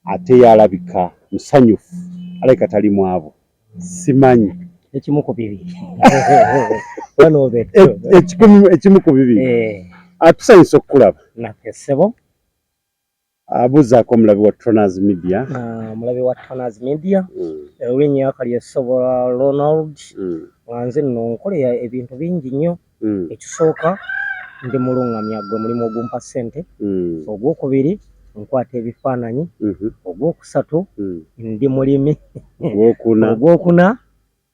ate yalabika musanyufu aleka tali mwabo simanyi ekimu ku bibiri ekimu ku bibiri atusanyusa okukulaba naffe ssebo abuzaako omulabi wa Tronaz Media omulabi wa Tronaz Media ew'ennyaka ly'essobola Ronald nze nno nkola ebintu bingi nnyo ekisooka ndi mulungamya gwe mulimu ogumpa ssente ogwokubiri nkwata ebifaananyi ogwokusatu ndi mulimi ogwokuna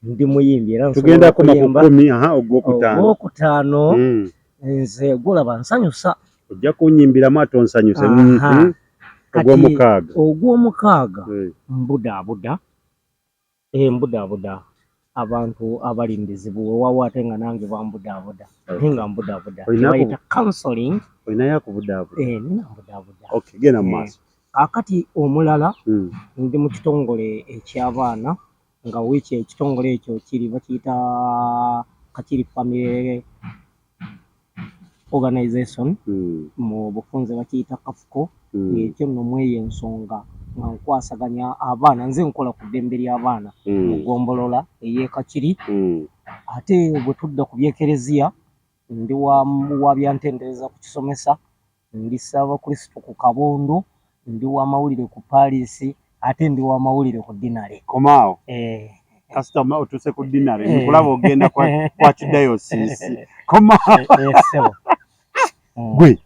ndi muyimbi era tugenda kuma ku 10 ogwokutaano nze gulaba nsanyusa ojja kunyimbiramu ate onsanyuse ogw'omukaaga mbudaabuda abantu abalindizibu wewawo ate nga nange bambudaabuda nga mbudaabuda bayita counseling olinayo akubudaabuda nina mbudaabuda okay genda mu maaso akati omulala ndi mu kitongole eky'abaana nga wiiki ekitongole ekyo kiri bakiyita Kakiri Family Organization mu bufunze bakiyita Kafuko ekyo nno mweyo ensonga nga nkwasaganya abaana nze nkola ku ddembe ly'abaana mu ggombolola ey'e Kakiri ate bwe tudda ku by'ekereziya ndi wa byantendereza ku kisomesa ndi Ssaabakristo ku Kabondo ndi wa mawulire ku Paris ate ndi wa mawulire ku Dinare komaawo kasitoma otuse ku Dinare nkulaba ogenda kwa kidayosisi komaawo gwe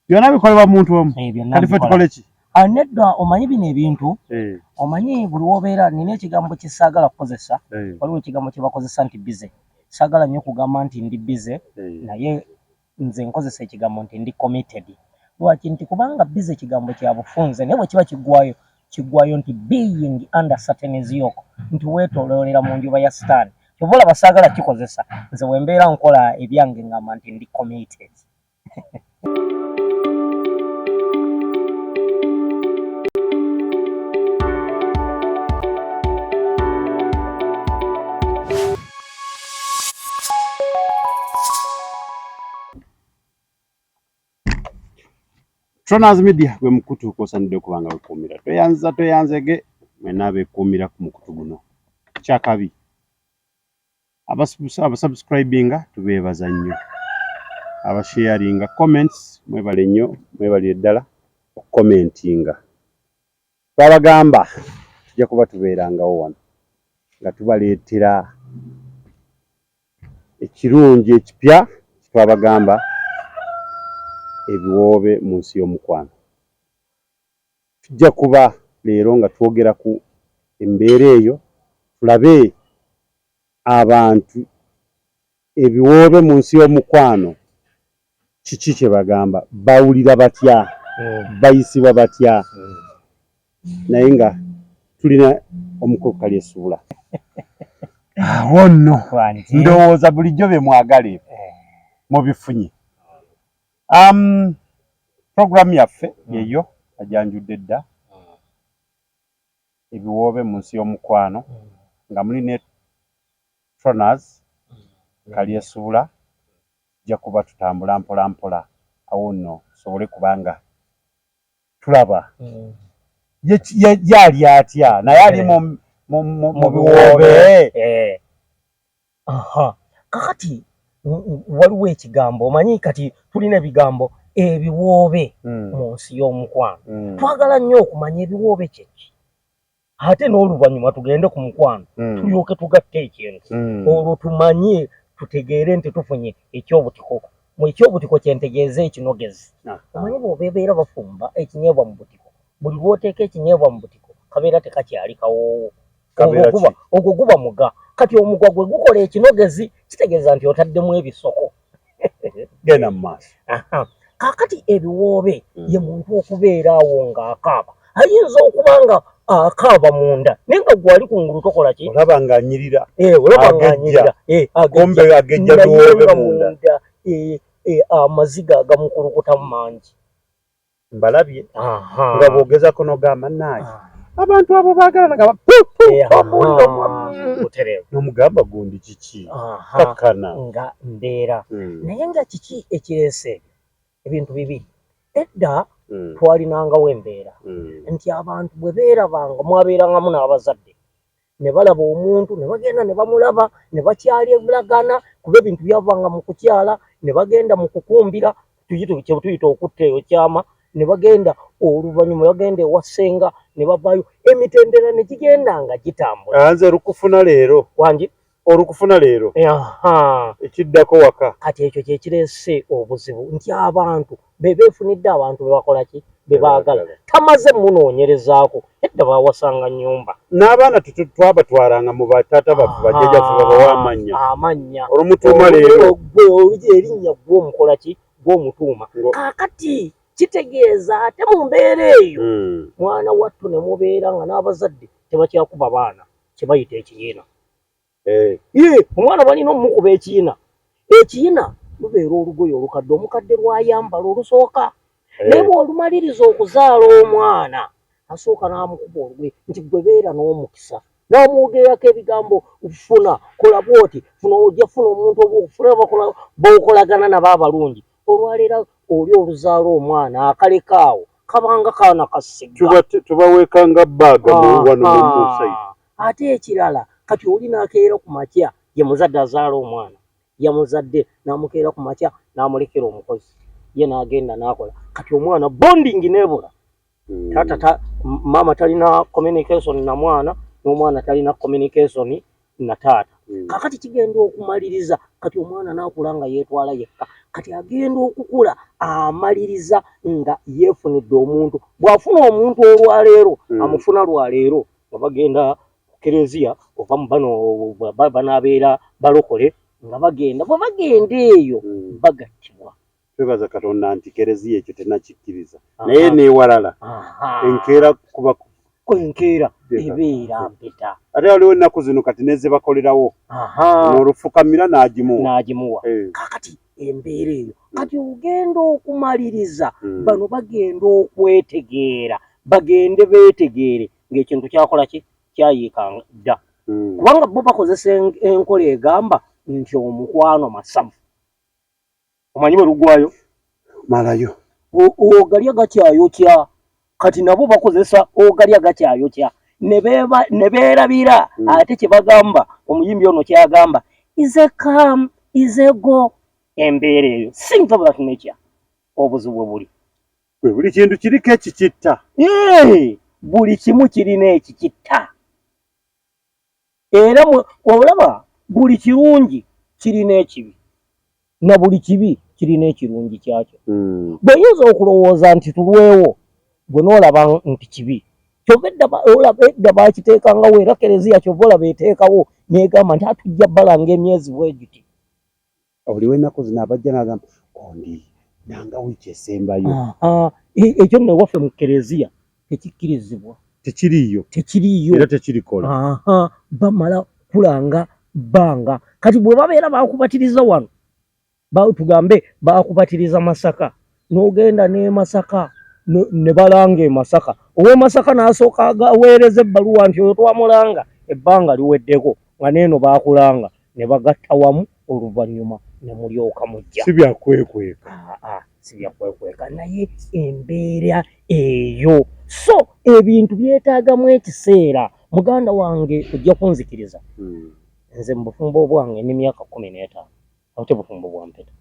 byonna bikolebwa muntu omu kati ffe tukole ki nedda omanyi bino ebintu omanyi buli wobeera nina ekigambo kye saagala kukozesa waliwo ekigambo kye bakozesa nti bize saagala nnyo kugamba nti ndi bize naye nze nkozesa ekigambo nti ndi committed lwaki nti kubanga bize ekigambo kya bufunze naye bwe kiba kiggwayo nti being under certain yoke nti weetooloolera mu njuba ya sitaani kyova olaba saagala kikozesa nze bwe mbeera nkola ebyange ngamba nti ndi committed Tronaz Media gwe mukutu kosanidde okubanga wekuumira toyanzege mwena abeekuumira ku mukutu guno kyakabi abasubscribinga tubeebaza nnyo abasharinga comments mwebale nnyo mwebalire ddala okukomentinga twabagamba tujja kuba tubeerangawo wano nga tubaleetera ekirungi ekipya twabagamba ebiwoobe mu nsi y'omukwano tujja kuba leero nga twogera ku embeera eyo tulabe abantu ebiwoobe mu nsi y'omukwano kiki kye bagamba bawulira batya bayisibwa batya naye nga tulina omukulu Kalyesuula awo nno ndowooza bulijjo bye mwagala mubifunye program yaffe yeyo ajanjudde dda ebiwoobe mu nsi y'omukwano nga muli ne Tronaz Kalyesuula tujja kuba tutambula mpola mpola awo nno tusobole kubanga tulaba yali atya naye ali mu biwoobe kakati waliwo ekigambo omanyi kati tulina ebigambo ebiwoobe mu nsi y'omukwano twagala nnyo okumanya ebiwoobe kyeki ate n'oluvannyuma tugende ku mukwano tulyoke tugatte ekintu olwo tumanye tutegeere nti tufunye ekyobutiko mu ekyobutiko kyentegeeza ekinogezi omanyi bw'obeera bafumba ekinyeebwa mu butiko buli lw'oteeka ekinyeebwa mu butiko kabeera tekakyali kawoowo ogwo guba muga kati omugwa gwe gukola ekinogezi kitegeeza nti otaddemu ebisoko genda mu maaso kaakati ebiwoobe ye muntu okubeera awo ng'akaaba ayinza okuba nga akaaba munda naye nga gwali kungulu tokola ki olaba ng'anyirira agejja biwoobe munda amaziga agamukulukuta mu mangi mbalabye nga bwogezako n'ogamba naye abantu abo baagalana n'omugamba gundi kiki kakkana nga mbeera naye nga kiki ekireese ebintu bibiri edda twalinangawo embeera nti abantu bwe beerabanga mwabeerangamu n'abazadde ne balaba omuntu ne bagenda ne bamulaba ne bakyalagana kuba ebintu byavanga mu kukyala ne bagenda mu kukumbira tuyita okutta eyo kyama ne bagenda oluvannyuma bagenda ewa ssenga ne bavaayo emitendera ne gigenda nga gitambula. Nze olukufuna leero wangi olukufuna leero ekiddako waka kati ekyo kye kireese obuzibu nti abantu beefunidde abantu be bakola ki be baagala tamaze munoonyerezaako edda baawasanga nnyumba n'abaana twabatwalanga mu bataata baffe bajjajjaffe babawa amanya olumutuuma leero erinnya gw'omukola ki gw'omutuuma kaakati kitegeeza ate mu mbeera eyo mwana wattu ne mubeera nga n'abazadde tebakyakuba baana kye bayita ekiyiina omwana balina omumukuba ekiyiina lubeera olugoye olukadde omukadde lwayambala olusooka naye bw'olumaliriza okuzaala omwana asooka n'amukuba olugoye nti gwe beera n'omukisa n'amwogererako ebigambo funa kola bwoti funa ojja funa omuntu obufuna b'okolagana nabo abalungi olwaleero oli oluzaala omwana akalekaawo kabanga kaana kasigga tubaweekanga bbaaga wano mumusaizi ate ekirala kati oli n'akeera ku makya ye muzadde azaala omwana yamuzadde n'amukeera ku makya n'amulekera omukozi ye n'agenda n'akola kati omwana bonding nebula taata maama talina communication na mwana n'omwana talina communication na taata kakati kigenda okumaliriza kati omwana n'akula nga yeetwala yekka kati agenda okukula amaliriza nga yeefunidde omuntu bw'afuna omuntu olwaleero amufuna lwaleero nga bagenda kereziya ova mu bano banaabeera balokole nga bagenda bwe bagenda eyo bagattibwa twebaza Katonda nti kereziya ekyo tenakikkiriza naye neewalala enkeera kuba enkeera ebeera mpeta ate waliwo ennaku zino kati neze bakolerawo n'olufukamira n'agimuwa kakati embeera eyo kati ogenda okumaliriza bano bagenda okwetegeera bagende beetegeere ng'ekintu kyakola ki kyayiika dda kubanga bo bakozesa enkola egamba nti omukwano masavu omanyi bwe lugwayo malayo ogalya gakyayokya kati nabo bakozesa ogalya gakyayokya ne beerabira ate kye bagamba omuyimbi ono kyagamba ize come ize go embeera eyo singa batunekya obuzibu buli buli kintu kiriko ekikitta buli kimu kirina ekikitta era olaba buli kirungi kirina ekibi na buli kibi kirina ekirungi kyakyo bw'oyinza okulowooza nti tulwewo gwe n'olaba nti kibi kyova edda bakiteekangawo era kereziya kyova olaba eteekawo negamba nti atujja balanga emyezi bwe giti oliwo ennaku zino abajja n'agamba kondi nanga wiiki esembayo ekyo nno ewaffe mu kereziya tekikkirizibwa tekiriyo era tekirikola bamala kulanga bbanga kati bwe babeera bakubatiriza wano tugambe bakubatiriza Masaka n'ogenda ne Masaka ne balanga e Masaka ow'e Masaka n'asooka aweereza ebbaluwa nti oyo twamulanga ebbanga liweddeko nga neeno baakulanga ne bagatta wamu oluvannyuma ne mulyoka mujja si byakwekweka si byakwekweka naye embeera eyo so ebintu byetaagamu ekiseera muganda wange ojja kunzikiriza nze mu bufumbo bwange n'emyaka 15 ate bufumbo bwa mpeta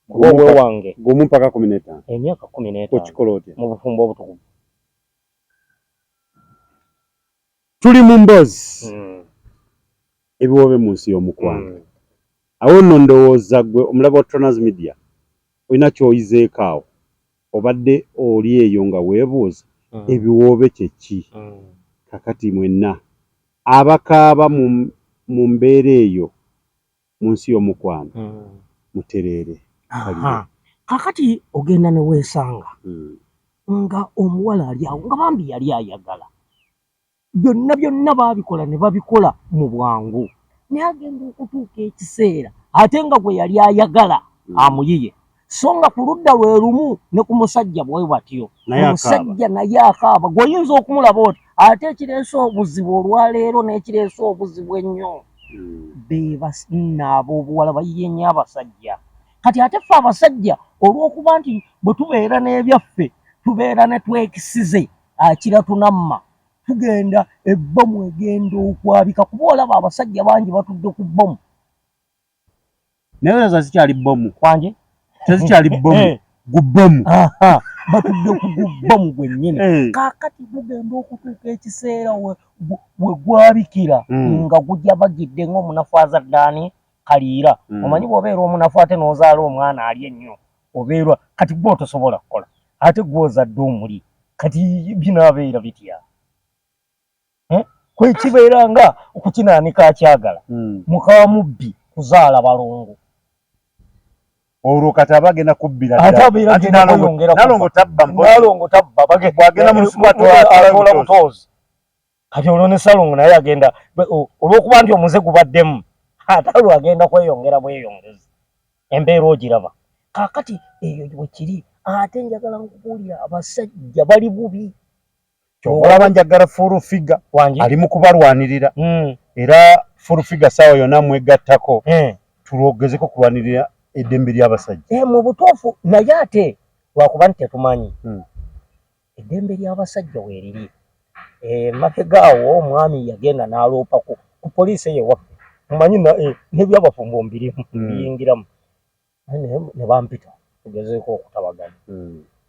obwe wange gumu mpaka 15 emyaka 15 okikola otya mu bufumbo obutukuvu tuli mu mbozi ebiwobe mu nsi y'omukwano awo nno ndowooza gwe omulaba wa Tronaz Media olina kyoyizeeko awo obadde oli eyo nga weebuuza ebiwoobe kyeki kakati mwenna abakaaba mu mbeera eyo mu nsi y'omukwano mutereere kakati ogenda ne weesanga nga omuwala ali awo nga bambi yali ayagala byonna baabikola ne babikola mu bwangu naye agenda okutuuka ekiseera ate nga gwe yali ayagala amuyiye so nga ku ludda lwe lumu ne ku musajja bwe batyo omusajja naye akaaba gw'oyinza okumulaba oti ate ekireese obuzibu olwaleero n'ekireese obuzibu ennyo beebanaabo obuwala bayiye nnyo abasajja kati ate ffe abasajja olw'okuba nti bwe tubeera n'ebyaffe tubeera ne twekisize akira tunamma tugenda ebbomu egenda okwabika kuba olaba abasajja bangi batudde ku bbomu naye zo zikyali bbomu kwange tezikyali bbomu gubbomu batudde ku gubbomu gwennyini kaakati gugenda okutuuka ekiseera we gwabikira nga gujja bagidde ng'omunafu azaddaani kaliira omanyi bw'obeera omunafu ate n'ozaala omwana ali ennyo obeerwa kati gwe tosobola kukola ate gw'ozadde omuli kati binaabeera bitya kwekibeera nga okukinaanika akyagala muka mubbi kuzaala balongo olwo kati aba agenda kubbira nalongo tabba bwagenda mu lusuku atola butoozi kati olwo ne Salongo naye agenda olw'okuba nti omuze gubaddemu ate olwo agenda kweyongera bweyongezi embeera ogiraba kaakati eyo wekiri ate njagala nkubuulira abasajja bali bubi olaba njagala furufiga ali mu kubalwanirira era furufiga saawa yonna mwegattako tulwogezeko kulwanirira eddembe ly'abasajja mu butuufu naye ate lwakuba nti tetumanyi eddembe ly'abasajja weeriri mabega awo omwami yagenda n'aloopa ku poliisi eyewaffe mumanyi n'ebyabafumbo mbirimu biyingiramu ne bampita tugezeeko okutabagana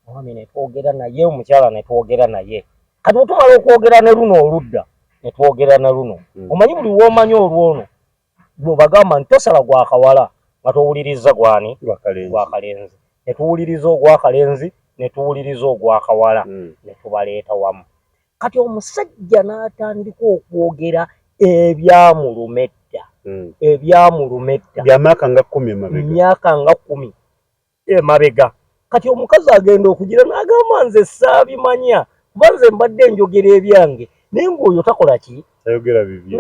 omwami ne twogera naye omukyala ne twogera naye kati otumala okwogera ne luno oludda ne twogera na luno omanyi buli w'omanyi olwono bw'obagamba nti tosala gwa kawala nga towuliriza gwani gwakalenzi ne tuwuliriza ogwakalenzi ne tuwuliriza ogwakawala ne tubaleeta wamu kati omusajja n'atandika okwogera ebyamulumedda byamyaka nga 10 emabega kati omukazi agenda okugira n'agamba nze saabimanya kuba nze mbadde njogera ebyange naye ng'oyo takola ki tayogera bibye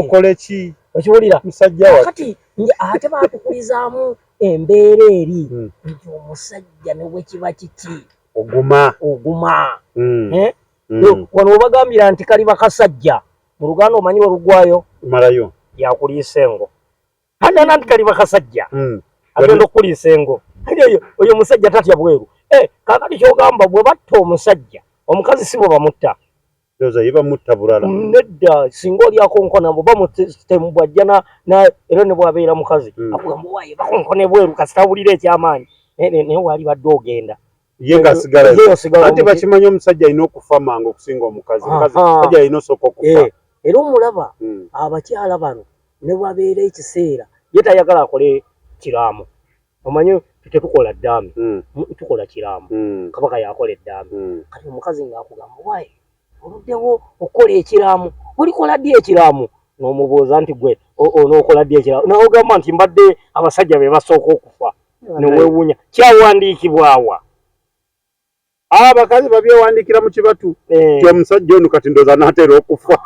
okole ki okiwulira musajja wa kati ate baatukubizaamu embeera eri nti omusajja ne bwe kiba kiti oguma wano obagambira nti kali bakasajja mu Luganda omanyi olugwayo malayo yakuliisa engo hadana nti kali bakasajja agenda okuliisa engo oyo omusajja tatya bweru kaakati kyogamba bwe batta omusajja omukazi si bwe bamutta nedda singa oli akonkona bwe bamutemu bwajja era ne bwabeera mukazi akugamba waaye bakonkone bweru kasitawulira ekyamaanyi naye waali badde ogenda ye ng'asigala anti bakimanyi omusajja alina okufa mangu okusinga omukazi omusajja alina osooka okufa era omulaba abakyala bano ne bwabeera ekiseera ye tayagala akole kiraamu omanyi tetukola ddaami tukola kiraamu kabaka yakola eddaami kati omukazi ng'akugamba waaye oluddewo okukola ekiraamu olikola ddi ekiraamu n'omubuuza nti gwe onookola ddi ekiraamu n'ogamba nti mbadde abasajja be basooka okufa neweewuunya kyawandiikibwawa abakazi babyewandiikira mu kibatu ti omusajja ono kati ndooza n'atera okufa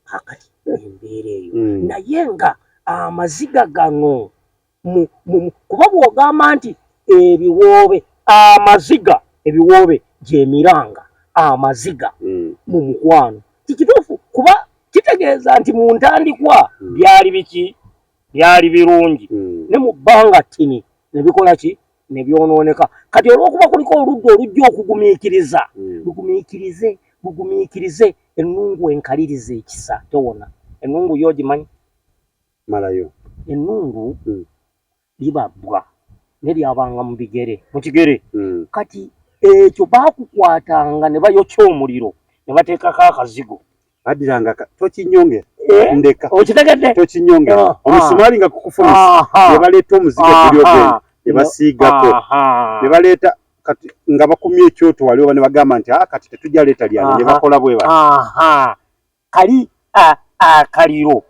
kakati embeera eyo naye nga amaziga gano kuba bw'ogamba nti ebiwoobe gyemiranga amaziga mu mukwano kikituufu kuba kitegeeza nti mu ntandikwa byali biki byali birungi ne mu bbanga ttini ne bikola ki ne byonooneka kati olw'okuba kuliko oludda olujja okugumiikiriza bugumiikirize ennungu enkalirize ekisa towona ennungu y'ogimanyi malayo ennungu libabbwa ne lyabanga mu kigere kati ekyo baakukwatanga ne bayokya omuliro ne bateekako akazigo baddiranga tokinyonge ndeka okitegedde tokinyonge omusumaali nga kukufumisa ne baleeta omuzigo guli ogenda ne basiigako ne baleeta kati nga bakumye ekyoto wali oba ne bagamba nti kati tetujja leeta lyano ne bakola bwe bati kali akaliro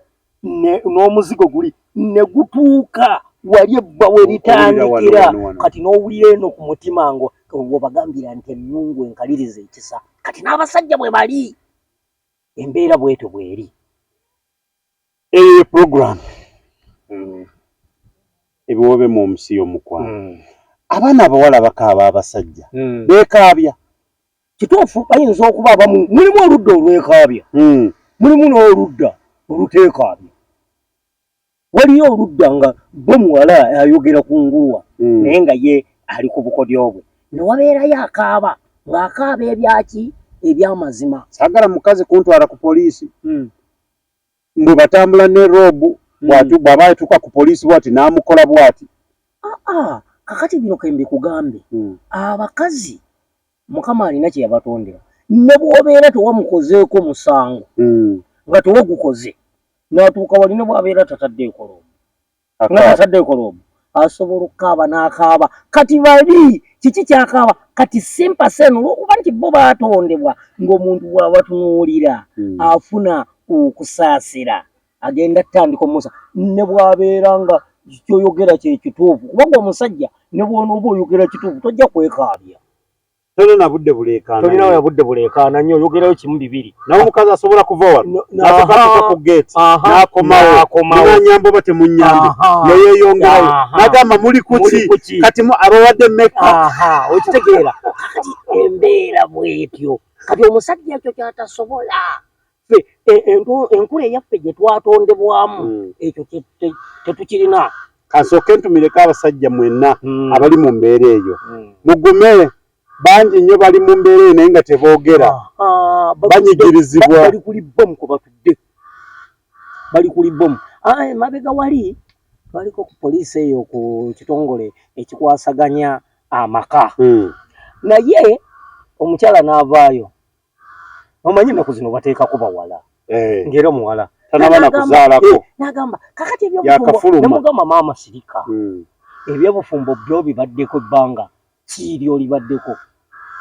n'omuzigo guli ne gutuuka wali ebba we litandikira kati n'owulira eno ku mutima ngo webagambira nti ennungu enkaliriza ekisa kati n'abasajja bwe bali embeera bwetyo bweri eyo program ebiwoobe mu nsi y'omukwano abaana abawala bakaaba abasajja beekaabya kituufu bayinza okuba abamu mulimu oludda olwekaabya mulimu n'oludda oluteekaabya waliyo oludda nga bwe muwala ayogera ku ngulwa naye nga ye ali ku bukodyo bwe ne wabeerayo akaaba ng'akaaba ebyaki ebyamazima. Sagala mukazi kuntwala ku poliisi mwe batambula ne robu bw'aba yatuuka ku poliisi bw'ati n'amukola bw'ati. Kakati bino ke mbikugambe abakazi Mukama alina kye yabatondera ne bw'obeera tewamukozeeko musango nga tewagukoze n'atuuka wali ne bw'abeera tataddeeko loomu nga tataddeeko loomu asobola okukaaba n'akaaba. Kati bali kiki kyakaaba kati simpaseno olw'okuba nti bo baatondebwa ng'omuntu bw'abatunuulira afuna okusaasira agenda tandika omusa ne bw'abeera nga kyoyogera kye kituufu kuba gwe omusajja ne bw'onooba oyogera kituufu tojja kwekaabya. Tolina budde buleekaana. Tolina ya budde buleekaana nnyo oyogerayo kimu bibiri. Nawe omukazi asobola kuva wano n'atuuka ku geeti n'akomawo n'anyamba oba temunnyambe ne yeeyongerayo n'agamba muli kuki kati abawadde mmeka. Okitegeera kati embeera bw'etyo kati omusajja ekyo kyatasobola enkula eyaffe gye twatondebwamu ekyo tetukirina. Kasooke ntumireko abasajja mwenna abali mu mbeera eyo mugume bangi nnyo bali mu mbeera eyo naye nga teboogera banyigirizibwa. Bali kuli bomu kwe batudde bali kuli bomu. Mabega wali baliko ku poliisi eyo ku kitongole ekikwasaganya amaka naye omukyala n'avaayo. Omanyi ennaku zino bateekako bawala ng'era omuwala tanaba na kuzaalako n'agamba kakati ebyobufumbo nemugamba maama sirika ebyobufumbo byo bibaddeko ebbanga kiiri olibaddeko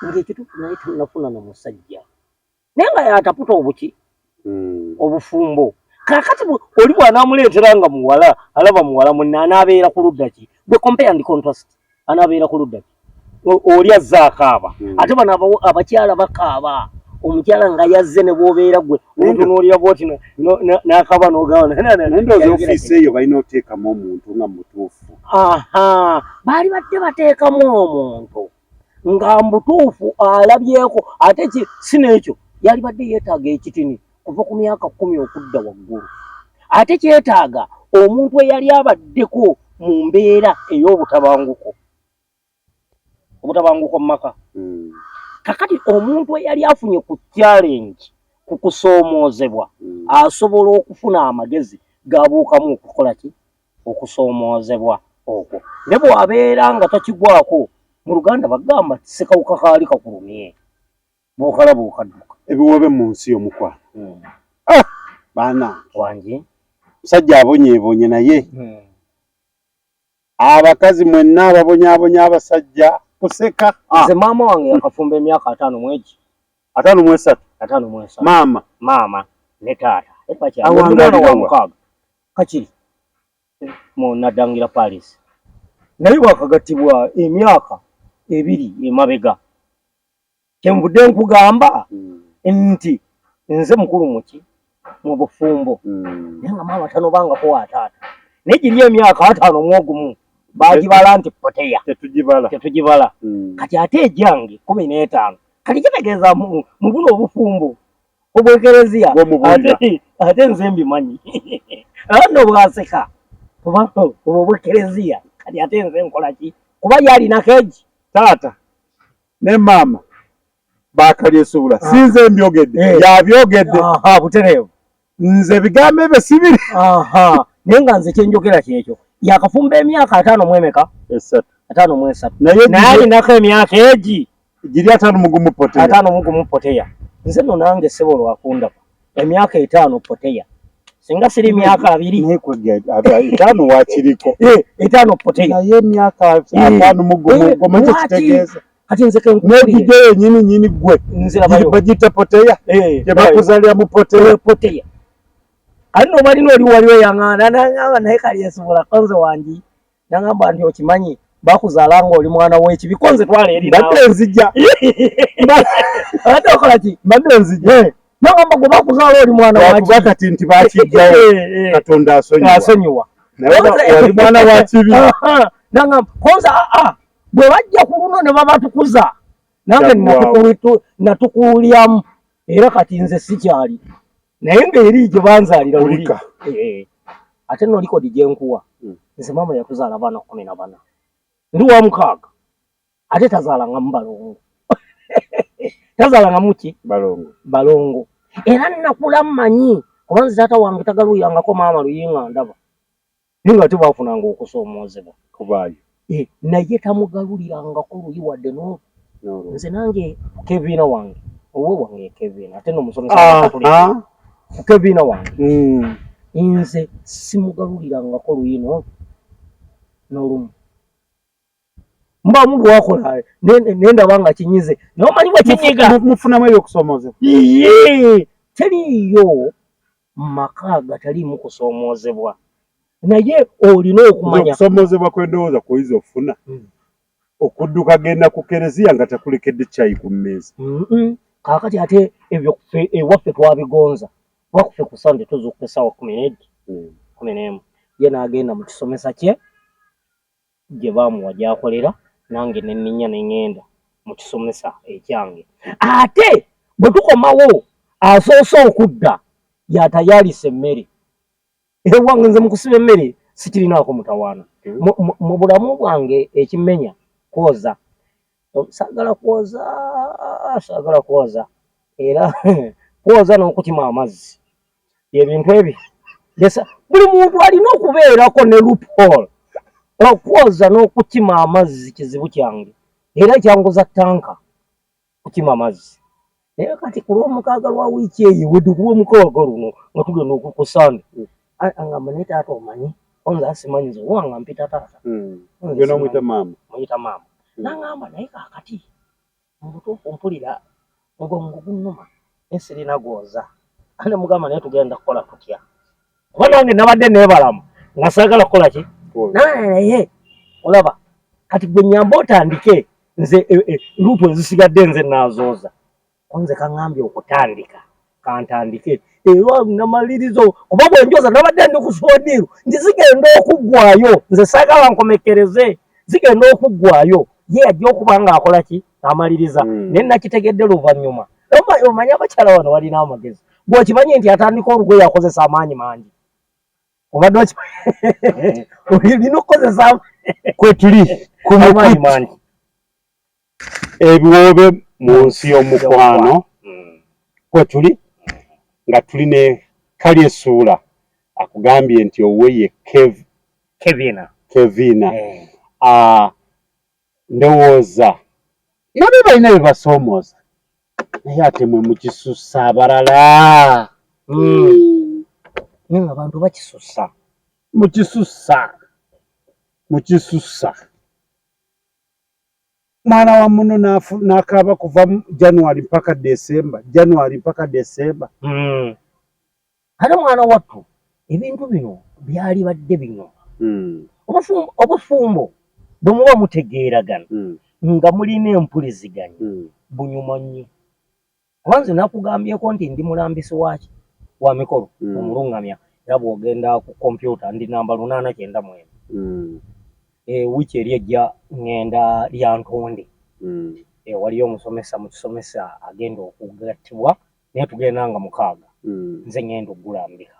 ng'ekituufu naye tunafuna n'omusajja naye nga yataputa obuki obufumbo. Kakati oli bw'anaamuleetera nga muwala alaba muwala munne anaabeera ku ludda ki gwe compare and contrast anaabeera ku ludda ki oli azze akaaba ate bano abakyala bakaaba omukyala nga yazze ne bw'obeera gwe otunuulira bw'oti n'akaaba n'ogaba nendooza ofiisi eyo balina oteekamu omuntu nga mutuufu. Baali badde bateekamu omuntu nga mutuufu alabyeko ate si n'ekyo yali badde yeetaaga ekitini kuva ku myaka 10 okudda waggulu ate kyetaaga omuntu eyali abaddeko mu mbeera ey'obutabanguko mu maka. Kakati omuntu eyali afunye ku challenge ku kusoomoozebwa asobola okufuna amagezi gabuukamu okukola ki okusoomoozebwa okwo ne bw'abeera nga takigwako mu Luganda bagamba sekawuka kaali kakulumye bw'okalaba okadduka. Ebiwobe mu nsi y'omukwano baana wange musajja abonyeebonye naye abakazi mwenna ababonyaabonya abasajja kuseka. Nze maama wange yakafumba emyaka 5 mwegi 5 maama ne taata awangalira kakiri mu Nadangira Paris naye bwakagattibwa emyaka 2 emabega kyenvudde nkugamba nti nze mukulu muki mu bufumbo naye nga maama tanobangako wa taata naye giri emyaka 5 mwogumu bagibala nti poteya tetugibala kati ate ejjange 15 kati kitegeeza mu buno obufumbo obwekereziya ate nze mbimanyi ano bwaseka kuba obwekereziya kati ate nze nkola ki kuba yalina keji taata ne maama bakalyesuula sinze mbyogedde yabyogedde butereevu nze bigambo ebyo sibiri naye nga nze kyenjogera kyekyo yakafumba emyaka 5 mwemeka 5 mwesatu naye alinako emyaka egi giri 5 mugumu poteya nze no nange sebo lwakunda emyaka 5 poteya singa siri myaka 2 5 wakiriko 5 poteya naye emyaka 5 mugumu gomanyi kitegeeza kati nze kenkuliyo nyini gwe bagita poteya tebakuzalira mu poteya ali no balina oli waliwo yangana nangamba naye kali yasobola konze wangi nangamba nti okimanyi bakuzaala nga oli mwana w'ekibi konze twala eri badde nzija ate okola ki badde nzija nangamba gwe bakuzaala oli mwana wakibi kati nti bakijjawo Katonda asonyiwa naye oli mwana wa kibi nangamba konze bwe bajja ku luno ne babatukuza nange natukulyamu era kati nze sikyali naye ng'eri gye banzaalira ulika ate no likodi gye nkuwa nze maama yakuzaala abaana 14 ndi wa 6 ate tazaalanga mu balongo tazaalanga muki balongo era nnakula mmanyi kubanzi taata wange tagaluyangako maama luyinga ndaba naye nga tebaafunanga okusoomoozebwa kubaayo naye tamugalulirangako luyi wadde nze nange keviina wange owe wange keviina ate nomusomesa keviina wange nze simugalulirangako luyino n'olumu mbamu lwakola nendaba nga kinyize nomanyi bwekinyiga mufunamu ebyokusoomoozebwa teriyo maka gataliimu kusoomoozebwa naye olina okumanya okusoomoozebwa kwendowooza kuyiza ofuna okudduka genda ku kereziya nga takulekedde caayi ku mmeeza kaakati ate ebyo ewaffe twabigonza wakuffe ku sande tuzuukuka essaawa 11 ye n'agenda mu kisomesa kye gye baamuwa gy'akolera nange nenninya neŋŋenda mu kisomesa ekyange ate bwe tukomawo asoose okudda yatayaalisa emmere ewange nze mu kusiba emmere sikirinaako mutawaana mu bulamu bwange ekimenya kwoza saagala kwoza era kwoza n'okukima amazzi ebintu ebyo buli muntu alina okubeerako ne loophole okwoza n'okukima amazzi kizibu kyange era kyanguza ttanka kukima amazzi naye kati ku lw'omukaaga lwa wiiki eyo weddukuba omukaaga luno nga tugenda okukusande angamba naye taata omanyi onza asimanyi nze owanga mpita taata genda muyita maama nangamba naye kaakati mu butuufu mpulira mugongo gunnuma nesirina gwoza ane mugamba naye tugenda kukola tutya kuba nange nabadde neebalamu nga saagala kukola ki naye olaba kati gwe nyamba otandike nze luupu ezisigadde nze naazooza nze kaŋŋambye okutandika kantandike era namalirizo kuba bwe njoza nabadde ndi ku soodiru nti zigenda okuggwayo nze saagala nkomekereze zigenda okuggwayo ye yajja okuba ng'akola ki amaliriza naye nakitegedde luvannyuma omanyi abakyala wano balina amagezi bw'okimanyi nti atandika olugoye akozesa amaanyi mangi obadde olina okukozesa kwetuli amaanyi mangi ebiwoobe mu nsi y'omukwano kwetuli nga tuli ne Kalyesuula akugambye nti owe ye Keviina ndowooza nabo balina bye basoomooza naye ate mwe mukisussa abalala naye abantu bakisussa mukisussa mwana wa muno n'akaaba kuva January mpaka December ate mwana wattu ebintu bino byali badde bino obufumbo bwe muba mutegeeragana nga mulina empuliziganya bunyuma nnyo kuba nze nakugambyeko nti ndi mulambisi waki wa mikolo omulungamya era bw'ogenda ku kompyuta ndi namba 899 wiiki eri ejja ŋŋenda lya ntonde waliyo omusomesa mu kisomesa agenda okugattibwa naye tugenda nga 6 nze ŋŋenda okugulambika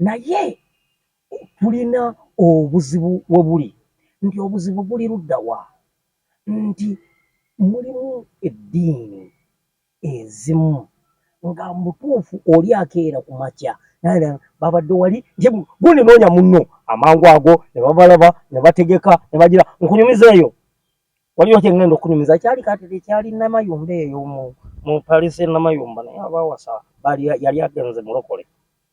naye tulina obuzibu we buli nti obuzibu buli luddawa nti mulimu eddiini ezimu nga mutuufu oli akeera ku makya babadde wali gundi noonya munno amangu ago ne babalaba ne bategeka ne bagira nkunyumiza eyo waliwo kyengenda okunyumiza kyali katete kyali namayumba eyo mu palisi namayumba naye abawasa yali agenze mulokole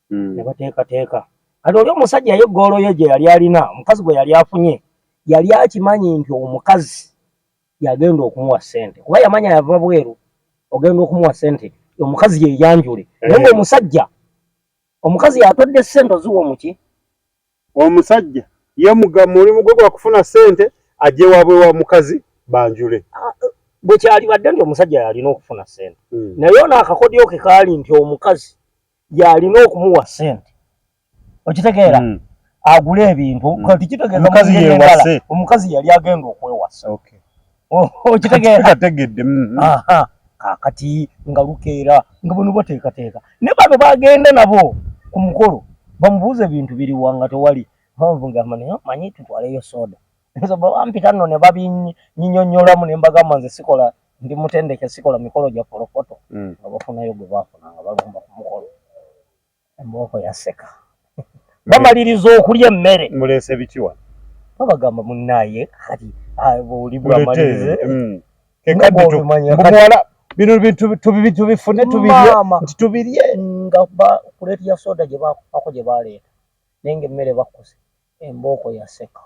ne bateekateeka kati oli omusajja ye ggoolo ye gye yali alina omukazi gwe yali afunye yali akimanyi nti omukazi yagenda okumuwa ssente kuba yamanya yava bweru ogenda okumuwa ssente omukazi yeyanjule naye ngaomusajja omukazi yatodde ssente oziwa omuki omusajja ye mulimu gwe gwa kufuna ssente ajje waabwe wa mukazi banjule bwe kyali badde nti omusajja yalina okufuna ssente naye ono akakodyo ke kaali nti omukazi yalina okumuwa ssente okitegeera agule ebintu kati kitegeeza omukazi yali agenda okwewasa okitegeera kakati nga lukeera nga bano bateekateeka ne bano bagenda nabo ku mukolo bamubuuza ebintu biriwa nga tewali manyi tutwaleyo soda nzo bampita nno ne babinnyonnyolamu ne mbagamba nze sikola ndi mutendeke sikola mikolo gya polopoto nga bafunayo gwe baafuna nga balumba ku mukolo embooko yaseka bamaliriza okulya emmere muleese bikiwa babagamba munnaaye kati oli bwamalirize muwala bino bintu tubifune tubirye nti tubirye nga kuleeti ya soda gye baako gye baleeta naye ng'emmere bakkuse embooko yaseka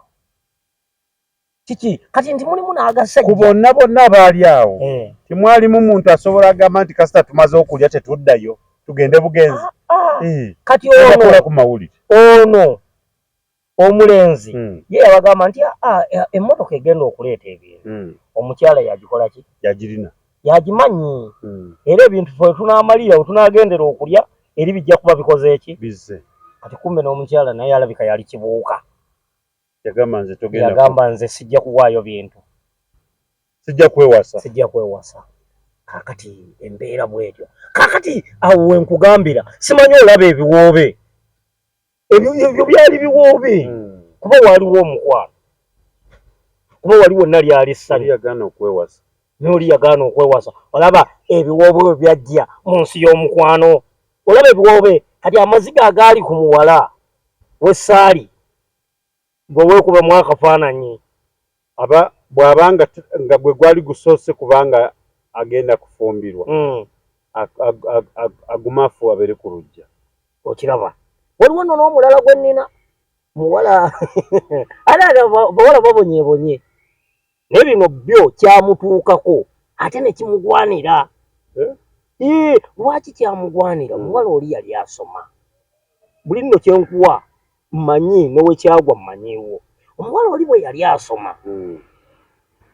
kiki kati nti mulimu n'agasajja ku bonna abaali awo timwalimu muntu asobola agamba nti kasita tumaze okulya tetuddayo tugende bugenzi kati ono ku mawulire ono omulenzi ye yabagamba nti emmotoka egenda okuleeta ebintu omukyala yagikola ki yagirina yagimanyi era ebintu ffe tunaamalira we tunaagendera okulya eri bijja kuba bikoze eki bizze kati kumbe n'omukyala naye alabika yali kibuuka yagamba nze sijja kuwaayo bintu sijja kwewasa kakati embeera bwetyo kakati awo wenkugambira simanyi olaba ebiwoobe ebyo byali biwoobe kuba waliwo omukwano kuba waliwo nalyali ssanyu n'oli yagaana okwewasa olaba ebiwoobe we byajja mu nsi y'omukwano olaba ebiwoobe kati amaziga agaali ku muwala wessaali bwe weekubamu akafaananyi bw'abanga nga gwe gwali gusoose kubanga agenda kufumbirwa agumaafu abere ku lujja okiraba waliwo nno n'omulala gwe nnina muwala ate bawala babonyeebonye naye bino byo kyamutuukako ate ne kimugwanira lwaki kyamugwanira omuwala oli yali asoma buli nno kyenkuwa mmanyi newekyagwa mmanyiiwo omuwala oli bwe yali asoma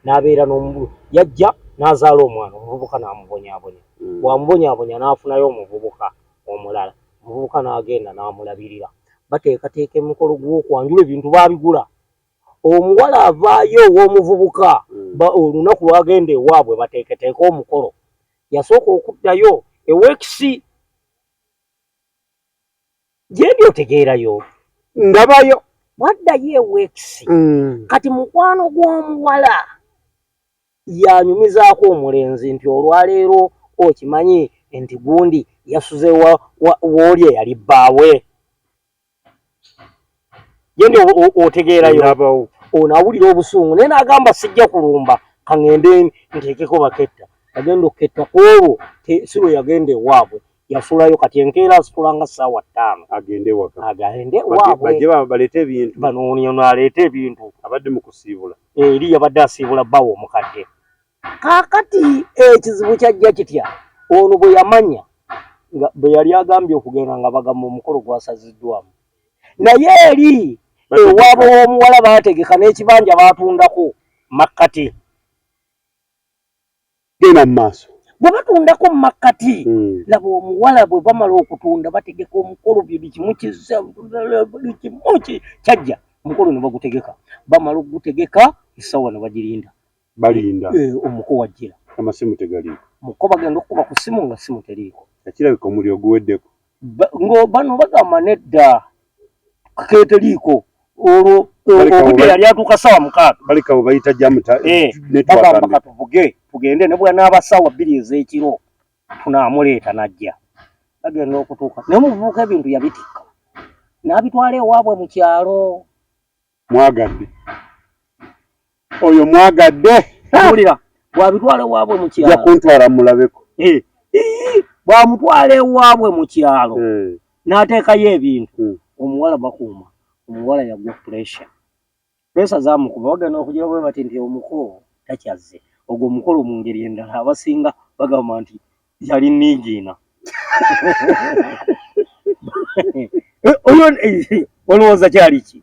n'abeera n'omubulu yajja n'azaala omwana omuvubuka n'amubonyaabonya bw'amubonyaabonya n'afunayo omuvubuka omulala omuvubuka n'agenda n'amulabirira bateekateeka emikolo gw'okwanjula ebintu baabigula omuwala avaayo ow'omuvubuka olunaku lwagenda ewaabwe bateeketeeka omukolo yasooka okuddayo eweekisi gyendi otegeerayo ndabayo waddayo eweekisi kati mukwano gw'omuwala yanyumizaako omulenzi nti olwaleero okimanyi nti gundi yasuze wooli eyali bbaawe gyendi otegeerayo ono awulira obusungu naye n'agamba sijja kulumba kaŋŋende nteekeko baketta agenda oketta kwolwo si lwe yagenda ewaabwe yasulayo kati enkeera asitula nga ssaawa 5 agende ewaabwe baleete ebintu banooniono aleete ebintu abadde mu kusiibula eri yabadde asiibula bbaawe omukadde kaakati ekizibu kyajja kitya ono bwe yamanya nga bwe yali agambye okugenda nga bagamba omukolo gwasaziddwamu naye eri ewaabwe w'omuwala baategeka n'ekibanja baatundako makkati genda mu maaso bwe batundako mu makkati laba omuwala bwe bamala okutunda bategeka omukolo buli kimu kizza buli kimu kyajja omukolo ne bagutegeka bamala okugutegeka essaawa ne bagirinda balinda omuko wajjira amasimu tegaliiko muko bagenda okukuba ku ssimu nga ssimu teriiko ekirabika omuliro guweddeko bano bagamba nedda keteriiko olwo obudde yali atuuka ssaawa 6 baleka bwe bayita bagamba katuvuge tugende ne bwe naaba ssaawa 2 ez'ekiro tunaamuleeta najja bagenda okutuuka naye muvubuka ebintu yabitikka n'abitwala ewaabwe mu kyalo mwagadde oyo mwagadde awulira bw'abitwala ewaabwe mu kyalo yakuntwala mulabeko bw'amutwala ewaabwe mu kyalo n'ateekayo ebintu omuwala bakuuma omuwala yagwa pureesha zaamukuba bagenda okugira bwe bati nti omukolo takyazze ogwo omukolo mu ngeri endala abasinga bagamba nti yali niigiina oyo olowooza kyali ki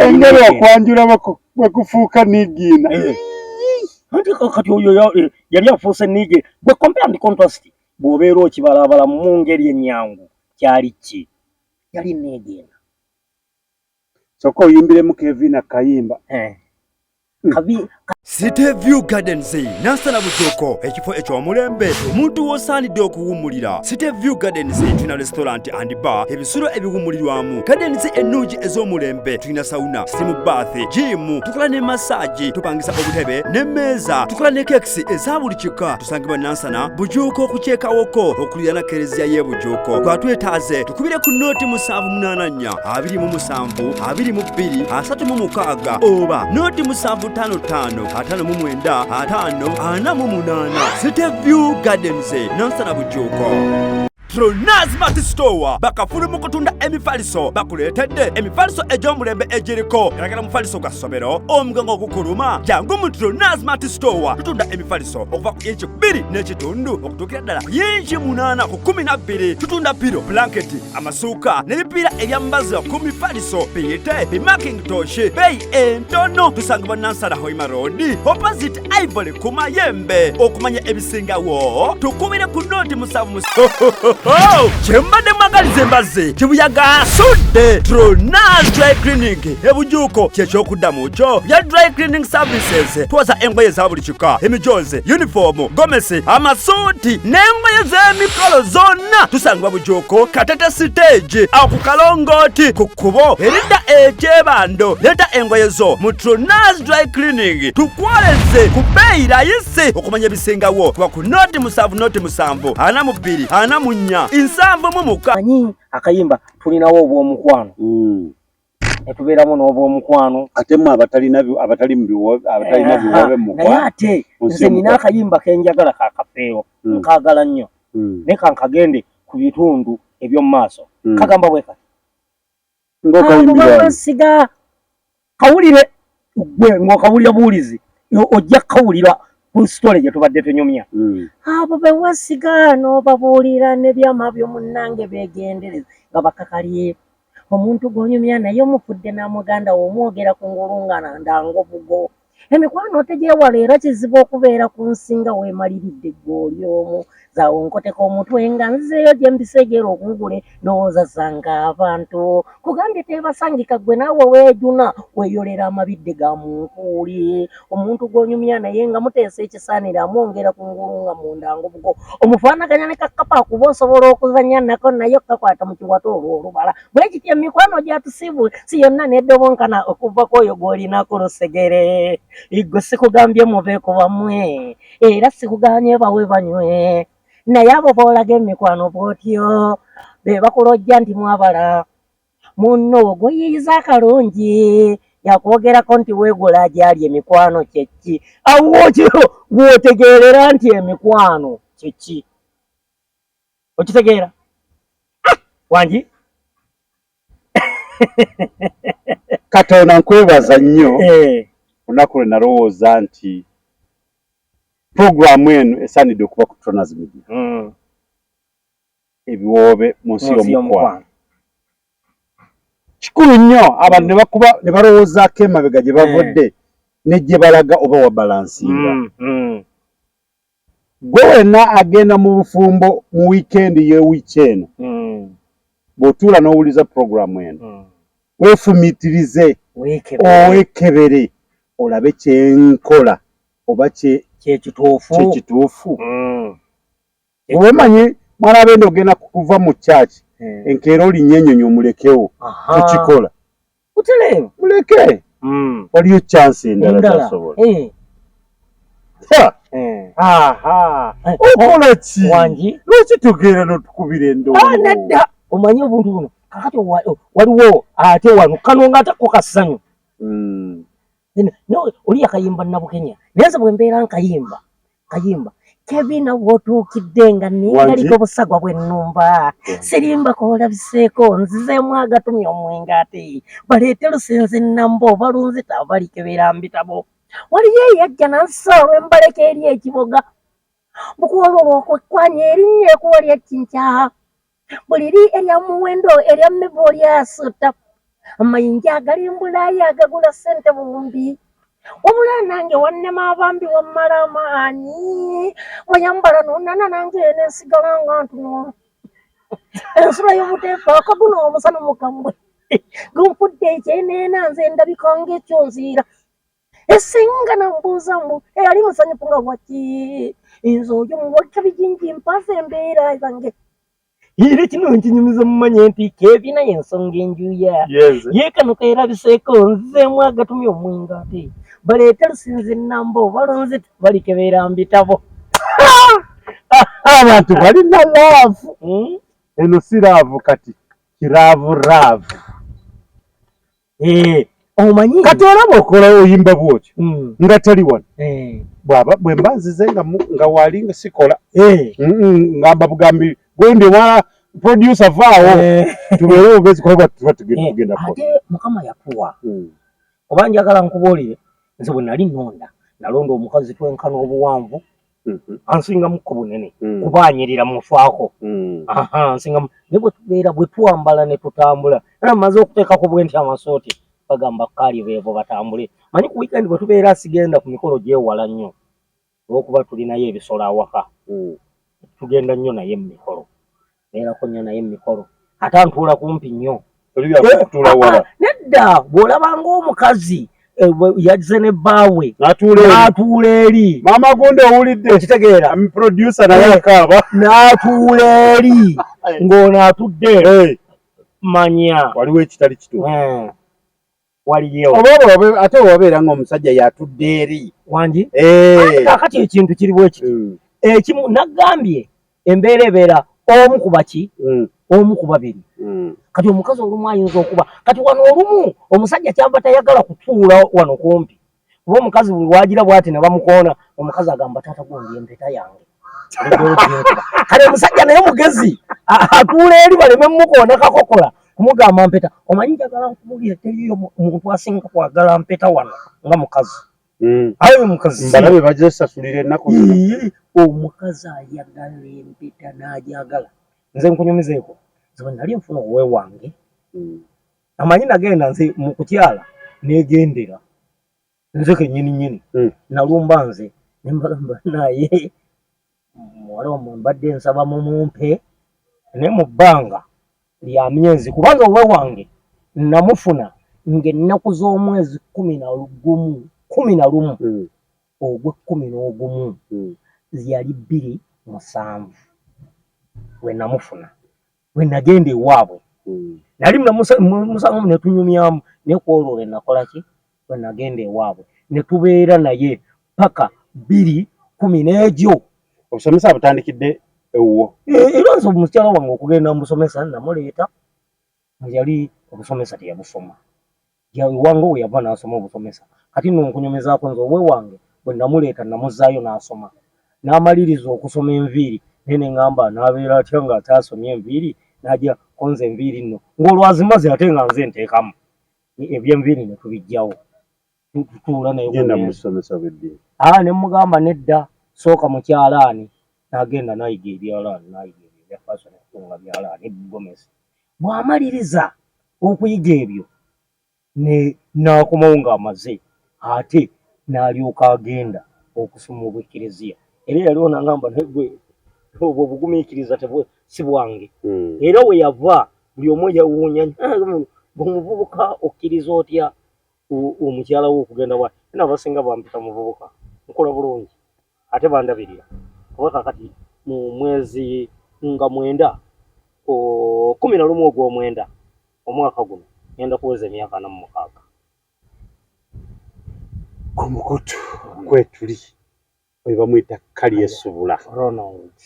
engeri okwanjula bwekufuuka niigiina anti kati oyo yali afuuse niige bwe compare and contrast bw'obeera okibalabala mu ngeri ennyangu kyali ki yali niigiina sooka oyimbiremu Kevin akayimba City View Gardens Nansana Bujoko ekifo ekyomulembe omuntu wosaanidde okuwummulira. City View Gardens tulina restaurant and bar ebisulo ebiwummulirwamu. Gardens ennungi ez'omulembe tulina sauna, steam bath, gym, tukola ne massage, tupangisa obutebe n'emmeeza, tukola ne cakes eza buli kika. Tusangibwa Nansana Bujoko okukyekawoko okulira na kereziya y'e Bujoko. Twatwetaaze tukubire ku nooti 784 27 22 36 oba nooti 755 5 City View Gardens Nansana Bujoko. Tronaz Mart Store bakafulu mu kutunda emifaliso bakuleetedde emifaliso egy'omulembe egiriko eragala mufaliso gwa ssomero omugongo ogukuluma jangu mu Tronaz Mart Store tutunda emifaliso okuva ku inchi 2 n'ekitundu okutuukira ddala inchi 8 ku 12 tutunda piro blanketi amasuuka n'ebipiira ebyambaza ku mifaliso biyite bimakintosh beeyi entono tusangibwa Nansana Hoima Road opposite Ivory ku Mayembe. Okumanya ebisingawo tukubire ku nooti 7 Chembade magalize mbaze chibuyaga asudde Tronaz Dry Cleaning ebujuko kyekyokudamu kyo bya dry cleaning services. Twaza engoye za buli kika, emijoze, uniform, gomesi, amasuuti n'engoye z'emikolo zonna tusangibwa Bujoko Katete Stage awo ku Kalongoti ku kkubo eridda ekyebando. Leta engoye zo mu Tronaz Dry Cleaning tukwoleze ku bbeeyi layisi. Okumanya ebisingawo tuba ku nooti 7 42 insamvu mumuka. Manyi akayimba tulinawo obw'omukwano. Etubeeramu n'obw'omukwano. Ate mu abatali mu biwobe mu naye ate nze nina akayimba kenjagala kakafeewo nkaagala nnyo ne kankagende ku bitundu eby'omu maaso kagamba bwe kati ng'okawulira kawulire gwe ng'okawulira buwulizi ojja kawulira ku story gye tubadde tunyumya. Abo bewasiga n'obabuulira n'ebyama by'omunnange beegendereza nga bakakalye omuntu gw'onyumya naye omufudde n'amuganda w'omwogera ku ngulungana ndangobugo. Emikwano tegyewala era kizibu okubeera ku nsinga weemaliridde ggw'oli omu zaawo nkoteko omutwe nga nzeeyo gye mbiseegera okungule ndowooza zanga abantu kugambye tebasangika gwe naawe weejuna weeyolera amabidde ga munkuuli. Omuntu gw'onyumya naye nga muteesa ekisaanira amwongera ku ngulunga mu ndangobugo omufaanaganya ne kakkapa akuba osobola okuzannya nako naye kakwata mu kiwato olwo olubala. Bwe kityo emikwano gyatusibu si yonna neddobonkana okuva kwoyo gw'olinaku lusegere. Igwe sikugambye mubeeko bamwe era sikuganye bawe banywe naye abo boolaga emikwano bw'otyo be bakulojja nti mwabala munno gweyiyiza akalungi yakwogerako nti weegula gyali emikwano kyeki awo kyo bw'otegeerera nti emikwano kyeki okitegeera wangi Katonda nkwebaza nnyo olunaku lwe nalowooza nti programu eno esaanidde okuba ku Tronaz Media. Ebiwoobe mu nsi y'omukwano kikulu nnyo. Abantu ne balowoozaako emabega gye bavudde ne gye balaga oba wabalansinga. Gwe wenna agenda mu bufumbo mu wiikendi y'ewiiki eno bw'otuula n'owuliza programu eno weefumiitirize owekebere olabe kyenkola oba kyekituufu. Obamanyi mwana bende ogenda kuva mu church enkeera olinnya ennyonyi omulekewo tukikola muleke waliyo chance endala tasobola. Okola ki lwaki tugenda n'otukubira endowooza? Nadda omanyi obuntu buno kakati waliwo ate wano kano nga atako kasanyu oli akayimba Nabukenya naye nze bwe mbeera nkayimba kebina bw'otuukidde nga ningaliko busagwa bw'ennumba sirimba koolabiseeko nzizeemu agatumya omwenge ate baleete lusinzi nambo balunzita balikebera mbitabo waliyo eyajja nansaalwa embaleka eri ekiboga bukuwaba bw'okwekwanya erinnya ekuwa ly'ekkinkyaha buliri erya muwendo erya mmibo lyasuta amayinja agalimbulayi agagula ssente bumbi wabula nange wannema abambi wammala amaanyi wayambala nonana nange nensigala nga ntuno ensula y'obuteefaako guno omusana mukambwe gunfudde ekyeneena nze ndabika ng'ekyonziira esinga nambuuza mbu eyali musanyufu nga bwaki nze oyo muwakka bijinji mpasa embeera zange era kino nkinyumiza mumanye nti keebina yensonga enjuya yeekanuka erabiseeko nzemu agatumya omwinga ate baleeta lusinzi nambo balonze balikebeera mbitabo abantu balina laavu eno si laavu kati kiraavu omanyi kati olaba okola oyimba bwotyo nga tali wano bwe mba nzize nga wali nga sikola ngamba bugambi gundi mwana producer vaawo tubeere obugezi kuba tugenda ate mukama yakuwa oba njagala nkubuulire nze bwe nali nnonda nalonda omukazi twenkana obuwanvu ansingamuko bunene kuba anyirira mufaako nsingamu ne bwe tubeera bwe twambala ne tutambula era mmaze okuteekako bwenti amasooti bagamba kaali beevo batambule manyi ku weekend bwe tubeera sigenda ku mikolo gyewala nnyo olwokuba tulinayo ebisolo awaka tugenda nnyo naye mu mikolo beerako nnyo naye mu mikolo ate antuula kumpi nnyo nedda bw'olabanga omukazi yagize ne bbaawe n'atuula eri maama gundi owulidde ekitegeera producer naye akaaba n'atuula eri ng'ono atudde manya waliwo ekitali kituufu waliyo oba ate wabeera ng'omusajja yatudde eri wangi kakati ekintu kiri bwe kiti ekimu naggambye embeera ebeera omu ku baki omu ku babiri kati omukazi olumu ayinza okuba kati wano olumu omusajja kyava tayagala kutuula wano kumpi kuba omukazi buli wagira bwati ne bamukoona omukazi agamba taata gundi empeta yange kati omusajja naye mugezi atuula eri baleme mumukoona kakokola kumugamba mpeta omanyi njagala nkubuulire teriyo muntu asinga kwagala mpeta wano nga mukazi ayo mukazi balabe bajesasulira ennaku omukazi ayagala empeta n'ajagala nze nkunyumizeeko nze nali nfuna owe wange amanyi nagenda nze mu kukyala negendera nze kennyini nalumba nze nembagamba naye muwala omwe mbadde nsaba mumumpe ne mu bbanga lya myezi kubanga owe wange namufuna ng'ennaku z'omwezi 11 ogw'e11 yali 27 we namufuna we nagenda ewaabwe nali musangamu ne tunyumyamu ne kwolole nakola ki we nagenda ewaabwe ne tubeera naye paka 2010 obusomesa butandikidde ewuwo era nze omukyala wange okugenda mu busomesa namuleeta yali obusomesa teyabusoma wange we yava n'asoma obusomesa kati nno nkunyumizaako nze obwe wange bwe namuleeta namuzzaayo n'asoma n'amaliriza okusoma enviiri naye ne ŋŋamba n'abeera atya nga ataasomye enviiri n'ajja konza enviiri nno ng'olwazimaze ate nga nze nteekamu eby'enviiri ne tubijjawo tutuula naye genda mu busomesa bw'eddiini ne mugamba nedda sooka mu kyalaani n'agenda n'ayiga ebyalaani n'ayiga ebyo ebya fashion okutunga byalaani ebigomesi bw'amaliriza okuyiga ebyo n'akomawo ng'amaze ate n'alyoka agenda okusoma obwekkiriziya era yaliwo n'agamba negwe obwo obugumiikiriza si bwange era we yava buli omu yawuunya bw'omuvubuka okkiriza otya omukyala we okugenda bwati era abasinga bampita muvubuka nkola bulungi ate bandabirira kuba kakati mu mwezi nga 9 11 ogw'omwenda omwaka guno ngenda kuweza emyaka 46 ku mukutu kwetuli oyo bamuyita Kalyesuubula Ronald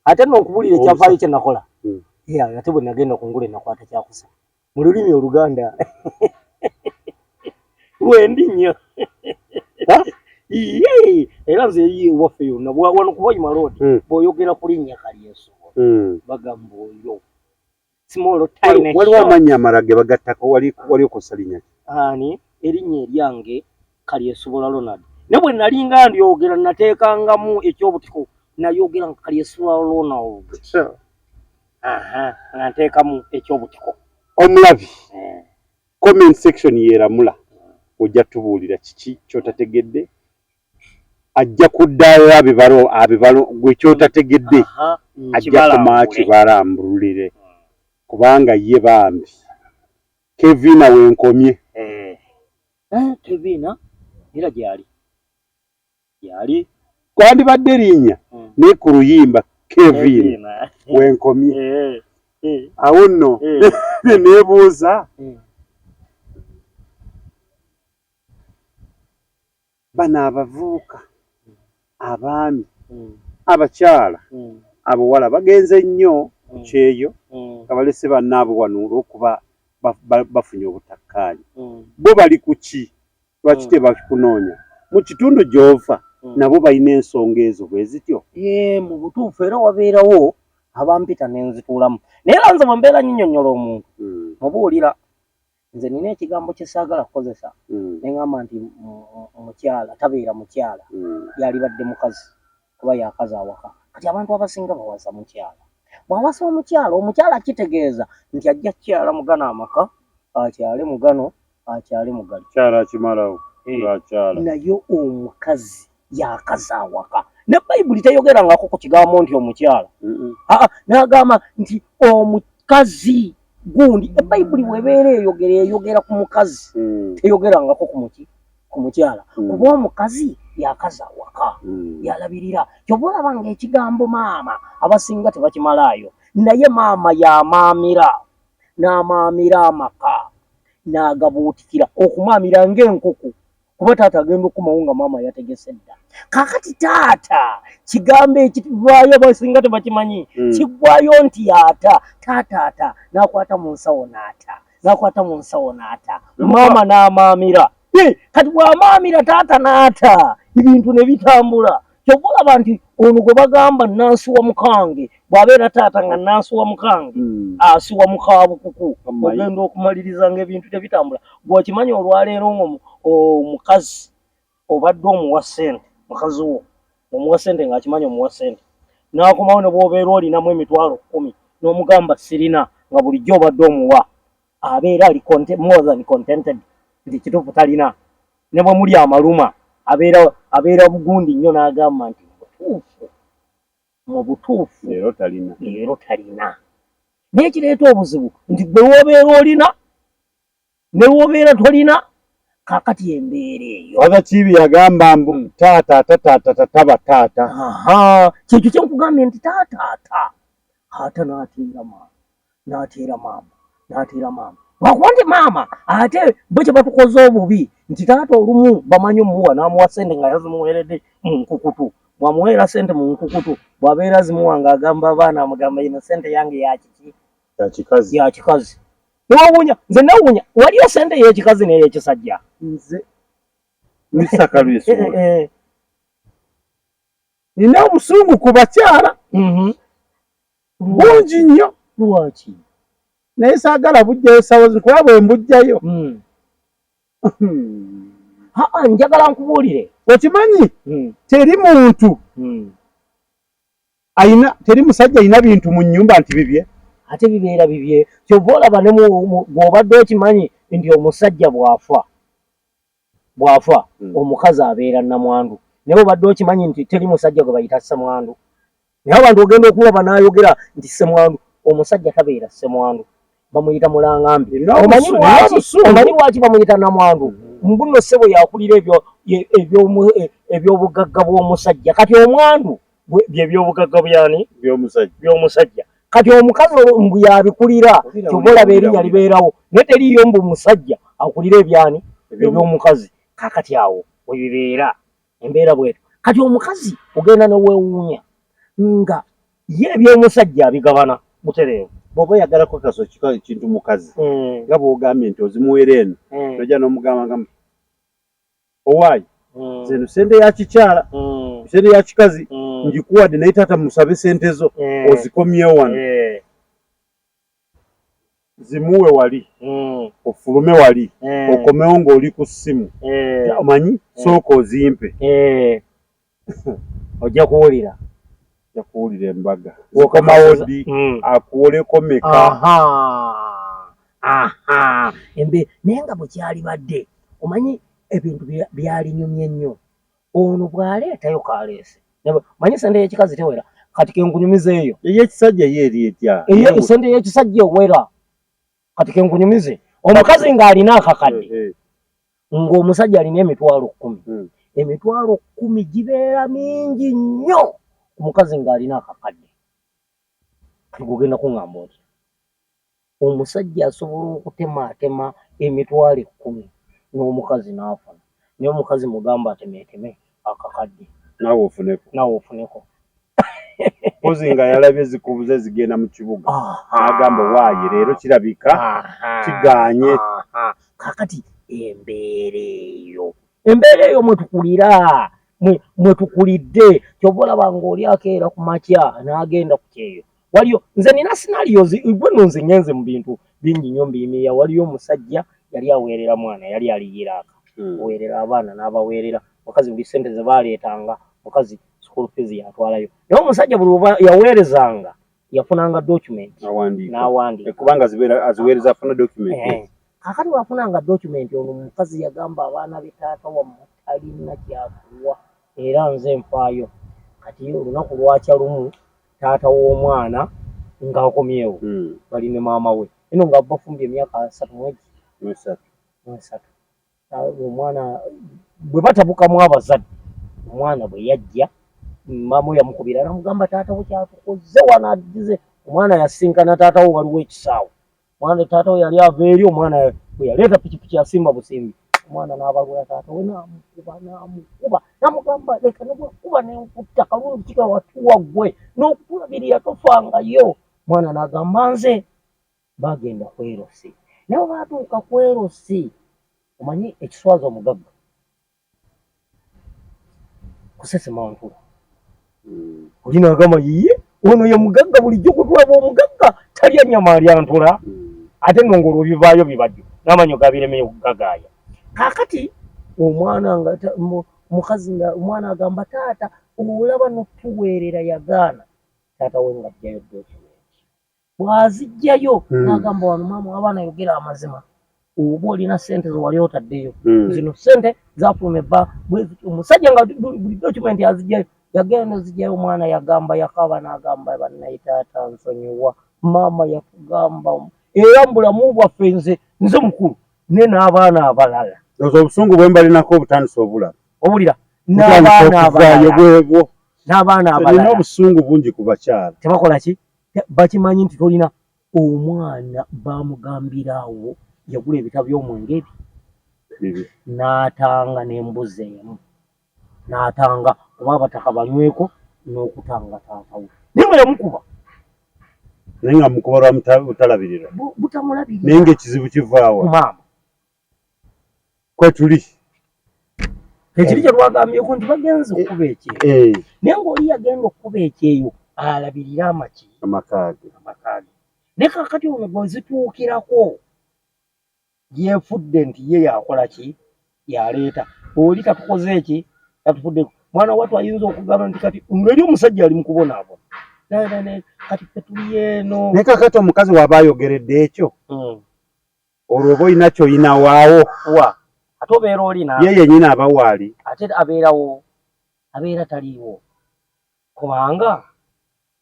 ate n'okubulira ekyafaayo kye nakola ate bwe nagenda ku ngule nakwata kyakusa mu lulimi Oluganda lwendi nnyo era nze waffe yonna wano kuba Imaloodi bw'oyogera ku linnya Kalyesuubula bagamba oyo waliwo amannya amala ge bagattako wali okosa linnya ani erinnya eryange Kalyesuubula Ronald ne bwe nalinga ndyogera nateekangamu ekyobutiko nayogera nga Kalyesuubula Ronald nga nteekamu ekyobutiko omulabi comment section yeeramula ojja tubuulira kiki kyotategedde ajja kuddayo abibalo gwe kyotategedde ajja kumakibalambulire kubanga ye bambi Kevina wenkomye Kevina era gyali kwandibadde linnya ne ku luyimba Kevin wenkomye awo nno nebuuza bano abavubuka abaami abakyala abawala bagenze nnyo ku kyeyo nga balese bannaabwe wano olw'okuba bafunye obutakkaanya bo bali ku ki lwaki tebakunoonya mu kitundu gy'ova nabo balina ensonga ezo bwe zityo mu butuufu era wabeerawo abampita nenzituulamu naye era nze bwe mbeera nnyinnyonnyola omuntu mubuulira nze nina ekigambo kye saagala kukozesa ne ŋŋamba nti mukyala tabeera mukyala yalibadde mukazi kuba yakazi awaka kati abantu abasinga bawasa mukyala bw'awasa omukyala kitegeeza nti ajja kukyala mugano amaka akyale mugano akyale mugali kyala akimalawo lwakyala naye omukazi yakazi awaka ne bayibuli teyogerangako ku kigambo nti omukyala n'agamba nti omukazi gundi ebayibuli bwebeera eyogera ku mukazi teyogerangako ku mukyala kuba omukazi yakazi awaka yalabirira kyoba olaba nga ekigambo maama abasinga tebakimalaayo naye maama yamaamira n'amaamira amaka n'agabuutikira okumaamira ng'enkuku kuba taata agenda okumawo nga maama yategese dda kaakati taata kigambo ekivaayo abasinga tebakimanyi kiggwayo nti taata n'akwata mu nsawo n'ata maama n'amaamira kati bw'amaamira taata n'ata ebintu ne bitambula kyova olaba nti ono gwe bagamba nansuwa mukange bw'abeera taata nga nansuwa mukange asuwa mukaabukuku ogenda okumaliriza ng'ebintu tebitambula bw'okimanyi olwaleero omukazi obadde omuwa ssente mukazi wo omuwa ssente ng'akimanyi omuwa ssente n'akomawo ne bw'obeera olinamu emitwalo 10 n'omugamba sirina nga bulijjo obadde omuwa abeera ali more than contented nti kituufu talina ne bwe muli amaluma abeera bugundi nnyo n'agamba nti mu butuufu leero talina naye kireeta obuzibu nti gwe w'obeera olina ne w'obeera tolina kaakati embeera eyo wagakiibi yagamba mbu taata taba taata kyekyo kye nkugambye nti taata n'ateera maama lwakuba nti maama ate bo kye batukoze obubi nti taata olumu bamanyi omuwa n'amuwa ssente nga yazimuweeredde mu nkukutu bwamuweera ssente mu nkukutu bw'abeera zimuwa ng'agamba abaana amugamba ino ssente yange yakikazi newawunya nze nawunya waliyo ssente y'ekikazi n'ey'ekisajja nze misaka lwesobola nina obusungu ku bakyala bungi nnyo lwaki naye saagala bujjayo sawozi kuba bwe mbujjayo njagala nkubuulire okimanyi teri muntu teri musajja alina bintu mu nnyumba nti bibye ate bibeera bibye kyova olaba ne bw'obadde okimanyi nti omusajja bw'afa omukazi abeera nnamwandu naye obadde okimanyi nti teri musajja gwe bayita ssemwandu naye abantu ogenda okulaba n'ayogera nti ssemwandu omusajja tabeera ssemwandu bamuyita mulangambi omanyi lwaki bamuyita nnamwandu mbuno ssebo yakulira ebyobugagga bw'omusajja kati omwandu byebyobugagga by'omusajja kati omukazi mbu yabikulira kyova olaba erinnya libeerawo naye teriiyo mbu musajja akulira eby'omukazi kaakati awo we bibeera embeera bwetu kati omukazi ogenda neweewuunya nga ye eby'omusajja abigabana butereevu bw'oba oyagalako kaso kintu mukazi nga bw'ogambye nti ozimuweera eno tojja n'omugamba nga owaayi zeno sente ya kikyala sente ya kikazi ngikuwadde naye taata musabe sente zo ozikomyewo wano zimuwe wali ofulume wali okomewo ng'oli ku ssimu omanyi sooka ozimpe ojja kuwulira embaga okomawo ddi akuwoleko meka naye nga bwe kyalibadde omanyi ebintu byalinyumye nnyo ono bw'aleetayo kaleese manyi sente y'ekikazi tewera kati kenkunyumiza eyo ey'ekisajja ye eri etya sente y'ekisajja ewera kati kenkunyumize omukazi ng'alina akakadde ng'omusajja alina emitwalo 10. Emitwalo 10 gibeera mingi nnyo omukazi ng'alina akakadde. Tugenda kuŋŋamba oti omusajja asobola okutemaatema emitwalo 10 n'omukazi n'afuna. Naye omukazi mugamba atemeeteme akakadde. Naawe ofuneko. Pozi nga yalabye zikubuze zigenda mu kibuga. Agamba waaye leero kirabika kiganye. Kakati embeera eyo mwetukulira mwetukulidde kyova olaba ng'olyako era ku makya n'agenda ku kyeyo. Waliyo nze nina scenarios gwe nno nze ngenze mu bintu bingi nnyo mbiyimirira. Waliyo omusajja yali aweerera mwana yali aliyiraaka aweerera abaana n'abaweerera mukazi buli ssente ze baaleetanga mukazi school fees yatwalayo. Naye omusajja buli yaweerezanga yafunanga document n'awandiika kubanga aziweereza afuna document. Kakati wafunanga document ono omukazi yagamba abaana be taata wammwe talina kyakuwa era nze nfaayo. Kati olunaku lwakya lumu taata w'omwana ng'akomyewo bali ne maama we eno nga bafumbye emyaka 3 omwana bwe batabukamu abazadde omwana bwe yajja maama we yamukubira namugamba taata we kyatukoze wano addize. Omwana yasinkana taata we waliwo ekisaawe. Omwana taata we yali ava eri omwana bwe yaleeta pikipiki asimba busimbi omwana n'abalwala taata we n'amukuba namugamba leka nebwakuba nenkutta kalungi kika watuwa ggwe n'okutulabirira tofangayo. Omwana n'agamba nze bagenda kwerosi. Naye baatuuka kwerosi omanyi ekiswaza omugagga kusesemantula. Oli n'agamba yiye ono ye mugagga bulijjo kutulaba omugagga talya nnyama alya ntula. Ate nno ng'olwo bivaayo bibajjo n'amanyo gabiremeye okugagaaya. Kaakati omwana omwana agamba taata olaba n'otuweerera yagaana. Taata we ng'ajjayo document. Bw'azijjayo n'agamba wano maama abaana yogera amazima oba olina ssente ze wali otaddeyo zino ssente zaafuluma ebba. Omusajja nga buli document azijjayo yagenda zijjayo omwana yagamba yakaba n'agamba bannaye taata nsonyiwa maama yatugamba era mu bulamu bwaffe nze mukulu ne n'abaana abalala. Obusungu bwe mbalinako obutandisa obulala owulira n'abaana abalala nina obusungu bungi ku bakyala. Tebakola ki bakimanyi nti tolina omwana bamugambiraawo yagula ebitabo by'omwenge n'atanga n'embuzi emu n'atanga oba abataka banyweko n'okutanga taata we naye nga yamukuba naye nga mukuba lwa butalabirira butamulabirira naye ng'ekizibu kivaawa maama kwetuli ekiri kye twagambyeko nti bagenze okukuba ekyeyo naye ng'oli yagenda okukuba ekyeyo alabirira amakaage naye kakati ono bwe zituukirako yeefudde nti ye yakola ki yaleeta oli tatukoze eki tatufudde mwana watu ayinza okugamba nti kati ngeri omusajja ali mu kubonaabona kati tetuli eno. Naye kakati omukazi waba ayogeredde ekyo olwo oba olina ky'olina waawo ate obeera olina ye yennyini aba waali ate abeerawo abeera taliiwo kubanga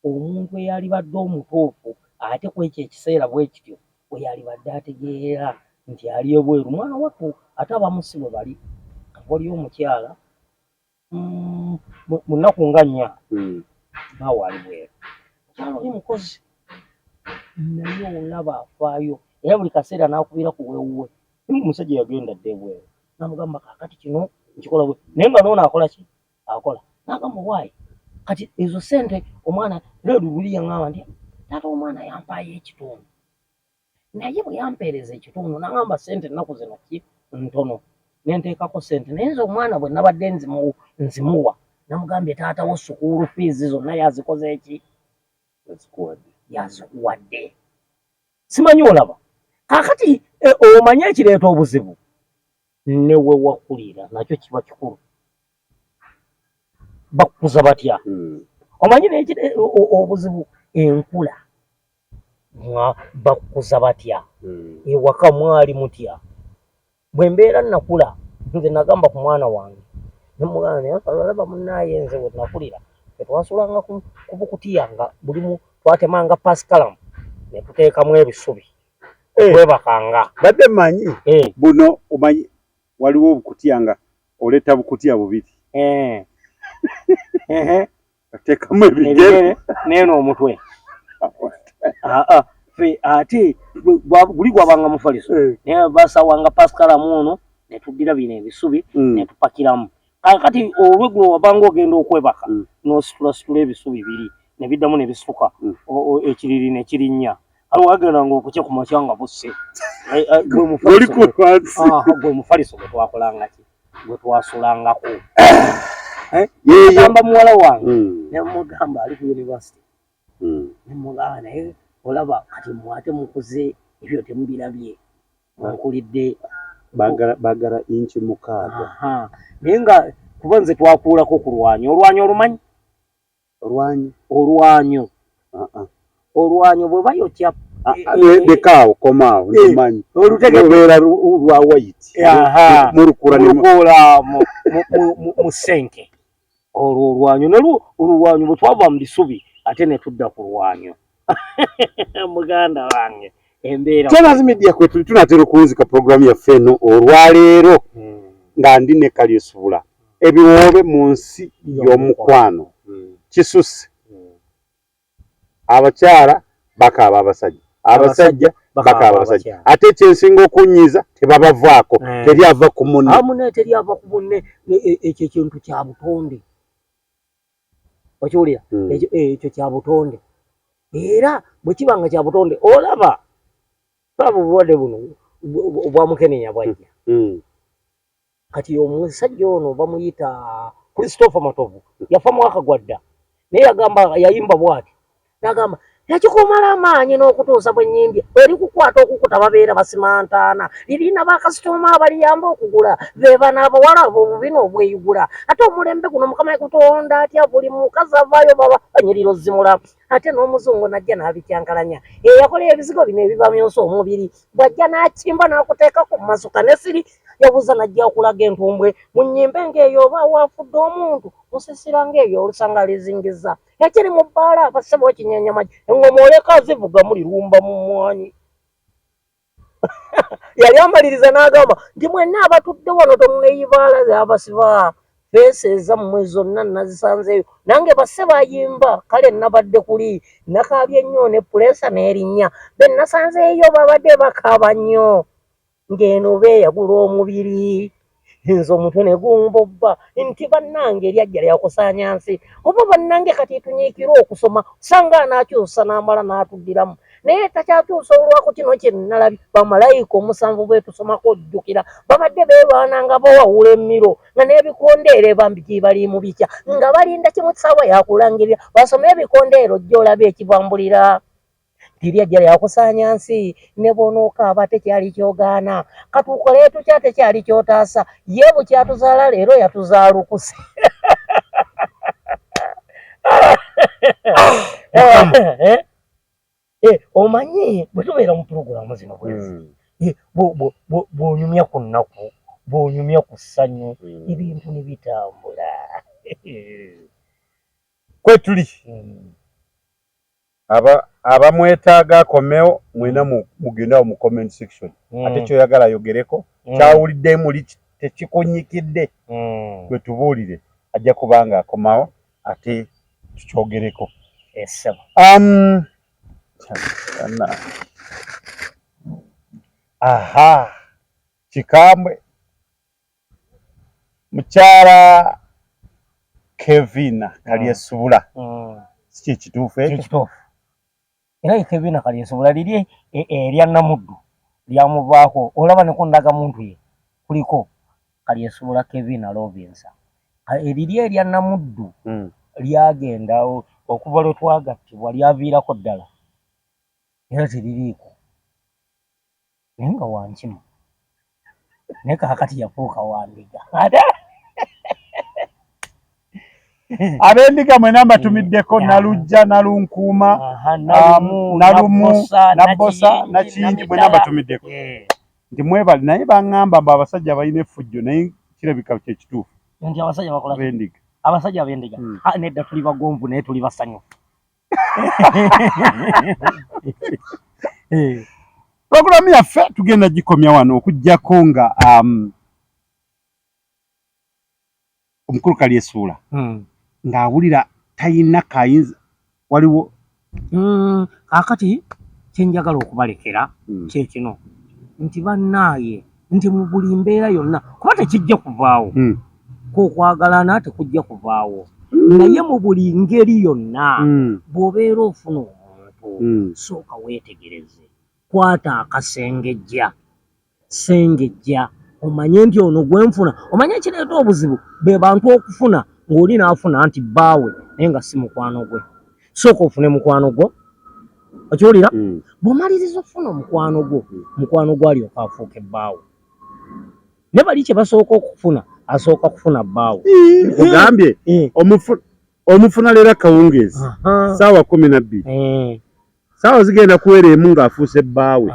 omuntu eyalibadde omutuufu ate ku ekyo ekiseera bwe kityo we yalibadde ategeera nti ali ebweru mwana wattu ate abamusi bwe bali waliyo omukyala mu nnaku nga 4 naawe ali bweru mukyala oli mukozi naye olaba afaayo era buli kaseera n'akubira ku weewuwe omusajja yagenda dde ebweru namugamba kakati kino nkikola bwe naye nga noono akola ki akola n'agamba waayi kati ezo ssente omwana leero luli yaŋŋamba nti taata omwana yampaayo ekitundu naye bwe yampeereza ekitundu n'agamba ssente ennaku zino ki ntono nenteekako ssente naye nze omwana bwe nabadde nzimuwa namugambye taata wo sukuulu fiizi zonna yazikoze eki yazikuwadde simanyi olaba kakati omanye ekireeta obuzibu newe wakulira nakyo kiba kikulu bakukuza batya omanyi obuzibu enkula bakukuza batya ewaka mwali mutya bwe mbeera nakula nze nagamba ku mwana wange nemugamba naye olaba munnaye nze we nakulira tetwasulanga ku bukutiya nga bulimu twatemanga pasikalamu ne tuteekamu ebisubi kwebakanga badde manyi buno omanyi waliwo obukutya nga oleta bukutya bubiri atekamu ebigere neno omutwe ate guli gwabanga mufaliso naye basawanga Pascal Amono ne tuddira bino ebisubi ne tupakiramu kati olwegulo wabanga ogenda okwebaka n'ositula ebisubi biri ne biddamu ne bisituka ekiriri ne kirinnya ali wagendanga okukya ku makyanga busse gwe mufaliso gwe twakolanga ki gwe twasulangako yeyamba muwala wange nemugamba ali ku university nemugamba naye olaba kati mwate mukuze ebyo temubirabye nkulidde bagala inchi 6 naye nga kuba nze twakuulako ku lwanyo olumanyi olwanyo bwe bayotya dekaawo komaawo nzimanyi olubeera lwa white mulukula mu senke olwo olwanyo nalwo olwanyo bwe twava mu bisubi ate ne tudda ku lwanyo muganda wange embeera Channels Media kwe tuli tunatera okunzika programu yaffe eno olwaleero nga ndi ne Kalyesubula ebiwoobe mu nsi y'omukwano kisusse abakyala bakaaba abasajja bakaaba abasajja ate ekyensinga okunyiza tebabavaako teri ava ku munne amune teri ava ku munne ekyo kintu kya butonde okiwulira ekyo kya butonde era bwe kibanga kya butonde olaba obulwadde buno obwamukenenya bwajja kati omusajja ono bamuyita Christopher Matovu yafa mwaka gwadda naye yayimba bwati nagamba yakikumala amaanyi n'okutuusa bwe nyimbye eri kukwata okukuta babeera basimantaana lirina bakasitoma abaliyamba okugula beba n'abawala obubi n'obweyugula ate omulembe guno mukama kutonda atya buli mukazi avaayo baba banyiriro zimula ate n'omuzungu najja n'abikyankalanya yakola ebizigo bino ebibamyosa omubiri bwajja n'akimba n'akuteeka ku masuka nesiri yabuza najja okulaga entumbwe mu nnyimbe ng'eyo oba waafudde omuntu musisira ng'eyo olusanga lizingiza ekiri mu bbaala abasebo ekinyanyamagi engoma oleka zivuga muli lumba mu mwanyi yali amaliriza n'agamba nti mwenna abatudde wano tomuneyibaala zabasiba feeseza mmwe zonna nazisanzeeyo nange basse bayimba kale nabadde kuli nakaabye nnyo ne puleesa n'erinnya be nasanzeeyo babadde bakaaba nnyo ng'eno beeyagula omubiri nze omutwe ne gumbobba nti bannange eryajja lyakusaanya nsi oba bannange kati tunyiikira okusoma sanga anaakyusa n'amala n'atuddiramu naye takyakyusa olwako kino kye nalabye bamalayika 7 betusomako ojjukira babadde beebaana nga bawawula emmiro nga n'ebikondeero bambiki mu bikya nga balinda kimu ssaawa yakulangirira basome ebikondeero jja olabe ekibambulira Tiryajja lyakusaanya nsi ne bw'onookaaba tekyali kyogaana katuuko leetu kya tekyali kyotaasa ye bwe kyatuzaala leero yatuzaalukuse omanyi bwe tubeera mu pulogulaamu zino bw'onyumya ku nnaku bw'onyumya ku ssanyu ebintu ne bitambula kwe tuli abamwetaaga akomewo mwena mugendawo mu comment section ate kyoyagala yogereko kyawulidde muli tekikunyikidde bwe tubuulire ajja kubanga akomawo ate tukyogereko Kikambwe mukyala Kevin Kalyesubula si kituufu ekyo era Kevin Kalyesubula liri erya Namuddu lyamuvaako olaba ne kundaga muntu ye kuliko Kalyesubula Kevin Robinsa eriri erya Namuddu lyagenda okuva lwe twagattibwa lyaviirako ddala era teririiko naye nga wankima naye kaakati yafuuka wandiga abendiga mwena mbatumiddeko Nalujja Nalunkuuma Nalumu Nabosa Nakingi mwena mbatumiddeko nti mwebali naye baŋŋamba mbu abasajja balina effujjo naye kirabika kyekituufu nti abasajja bakola bendiga abasajja abendiga nedda tuli bagonvu naye tuli basanyufu Programu yaffe tugenda gikomya wano okuggyako nga omukulu Kalyesuula ng'awulira tayina kayinza waliwo kakati kyenjagala okubalekera kyekino nti bannaaye nti mu buli mbeera yonna kuba tekijja kuvaawo k'okwagalana tekujja kuvaawo naye mu buli ngeri yonna bw'obeera ofuna omuntu sooka weetegereze kwata akasengejja sengejja omanye nti ono gwenfuna omanye ekireeta obuzibu be bantu okufuna ng'oli naafuna nti bbaawe naye nga si mukwano gwe sooka ofune mukwano gwo okiwulira bw'omaliriza okufuna omukwano gwo alyoka afuuka ebbaawe ne bali kye basooka okufuna asooka kufuna bbaawe ogambye omufuna leero akawungeezi ssaawa 12 ssaawa zigenda kuwera emu ng'afuuse bbaawe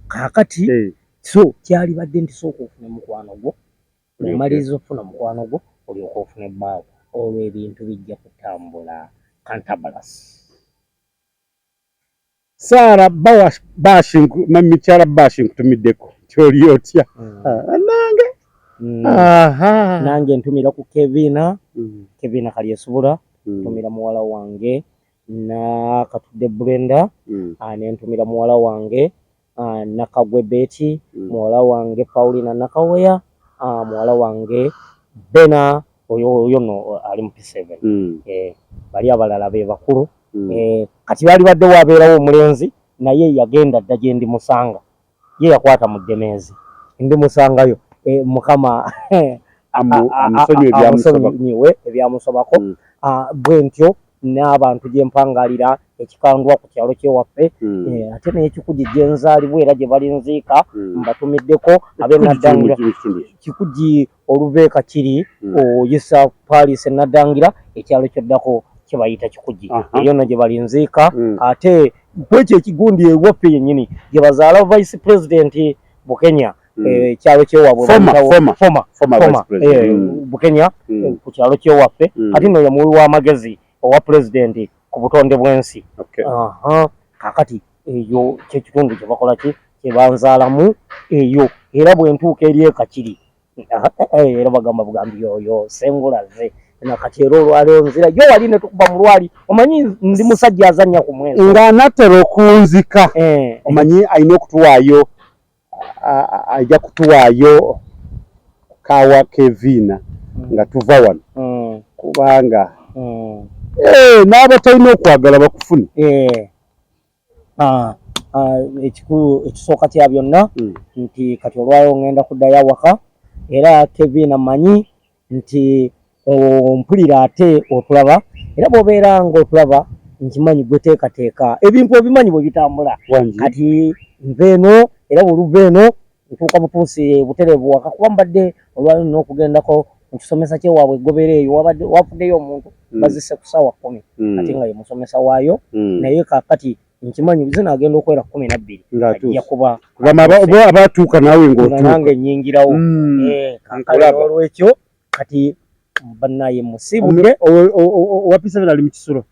kaakati so kyalibadde nti sooka ofune mukwano gwo omaliriza okufuna mukwano gwo olyoka ofune ebbaawe olwo ebintu bijja kutambula kantabalasi Saara mikyala Bashi nkutumiddeko kyoli otya nange ntumira ku Kevina Kalyesuula ntumira muwala wange Nakatudde Brenda nentumira muwala wange Nakagwe Betty muwala wange Paulina Nakaweya muwala wange Bena oyo no ali mu P7 bali abalala be bakulu kati bali badde wabeerawo omulenzi naye yagenda dda gye ndi musanga ye yakwata mu Demeezi ndi musangayo mukama amusonyiwe ebyamusobako bwe ntyo n'abantu gye mpangalira ekikandwa ku kyalo kyewaffe ate naye Kikugi gye nzaalibwa era gye balinziika mbatumiddeko abe Naddangira Kikugi oluveeka kiri oyisa Paris Naddangira ekyalo kyoddako kye bayita Kikugi eyo no gye balinziika ate kwekyo ekigundi ewaffe yennyini gye bazaala Vice President Bukenya ekyalo kyewabwe Bukenya ku kyalo kyewaffe ate no ye muwi w'amagezi owa President ku butonde bw'ensi kakati eyo kyekitundu kye bakola kye banzaalamu eyo era bwe ntuuka eri ekakiri era bagamba bugambi oyo sengulaze nakati era olwaleero nzira yo wali ne tukuba mu lwali omanyi ndi musajja azannya ku mwezi ng'anaatera okunzika omanyi alina okutuwaayo ajja kutuwaayo kawa Kevina nga tuva wano kubanga n'abatalina okwagala bakufune ekisooka kya byonna nti kati olwaleero ngenda kuddayo awaka era Kevina manyi nti ompulira ate otulaba era bw'obeera ng'otulaba nkimanyi gwe teekateeka ebintu obimanyi bwe bitambula kati nva eno era bw'oluva eno ntuuka butuusi butereevu waka kuba mbadde olwaleero nina okugendako mu kisomesa kyewaabwe eggobera eyo wafuddeyo omuntu bazise ku ssaawa 10 ate nga ye musomesa waayo naye kaakati nkimanyi zinaagenda okwera 12 ajja kuba abatuuka naawe ng'otuuka nange nnyingirawo kankale olwekyo kati bannaye musibudde owapisa ali mu kisulo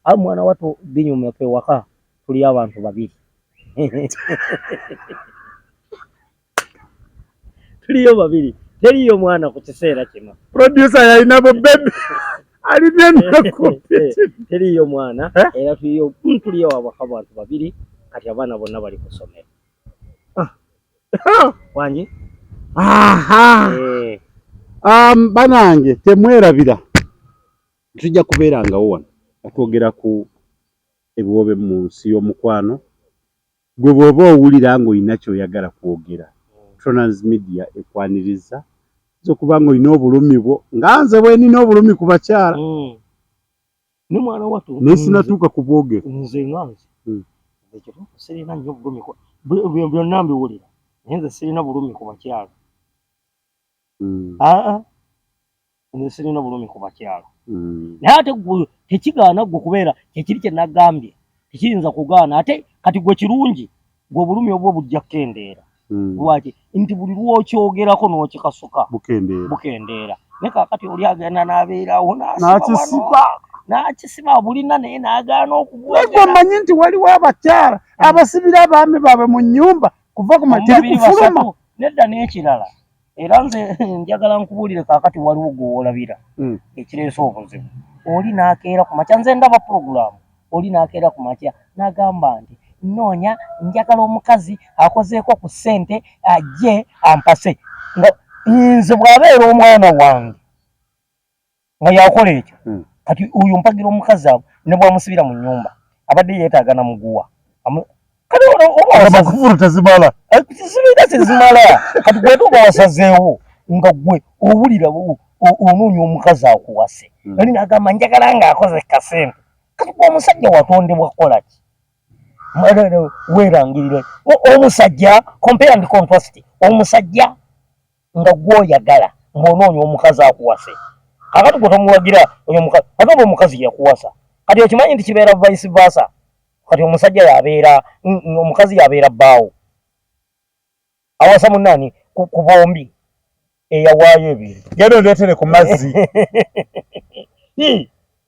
ali mwana wato binyumepe waka tuli abantu babiri tuliyo babiri teriyo mwana ku kiseera kino producer yalina bo baby alina teriyo mwana era tuliyo wabaka abantu babiri kati abaana bonna bali ku ssomero wangi banange temwerabira tujja kubeerangawo wano atwogera ku ebiwobe mu nsi y'omukwano gwe bw'oba owulira ng'olina ky'oyagala kwogera Tronaz Media ekwaniriza okuba ng'olina obulumi bwo nga nze bwe nina obulumi ku bakyala n'omwana wattu naye sinatuuka ku bwogero nze nganze ekyo sirina nnyo bulumi byonna mbiwulira naye nze sirina bulumi ku bakyala nze sirina bulumi ku bakyala naye ate tekigaana gwe kubeera kyekiri kye nagambye tekiyinza kugaana ate kati gwe kirungi gwe obulumi obwo bujja kukendeera lwaki nti buli lwokyogerako n'okikasuka bukendeera naye kaakati oli agenda n'abeerawo n'akisiba bulina naye n'agaana okubwogera omanyi nti waliwo abakyala abasibira abaami baabwe mu nnyumba kuva ku materikufuluma nedda n'ekirala era nze njagala nkubuulire kaakati waliwo gw'olabira ekireese obuzibu. Oli n'akeera ku makya, nze ndaba puroguramu, oli n'akeera ku makya n'agamba nti nnoonya njagala omukazi akozeeko ku ssente ajje ampase. Nga nze bw'abeera omwana wange nga yakola ekyo, kati oyo mpagira omukazi abo ne bwamusibira mu nnyumba abadde yeetaaga na muguwa. Kati amakufuru tezimala. Tezimala. Kati gwe tuba wasazeewo nga gwe owulira onoonya omukazi akuwase. Oli n'agamba njagala ng'akoze kasente. Kati gwe omusajja watondebwa kukola ki? Weerangirire. Omusajja compare and contrast. Omusajja nga gw'oyagala ng'onoonya omukazi akuwase. Kakati gwe tomuwagira oyo omukazi. Ate oba omukazi yakuwasa. Kati okimanyi nti kibeera vice versa. Kati omusajja yabeera omukazi yabeera bbaawo. Awasa munani ku bombi eyawaayo ebintu. Genda ondeetere ku mazzi.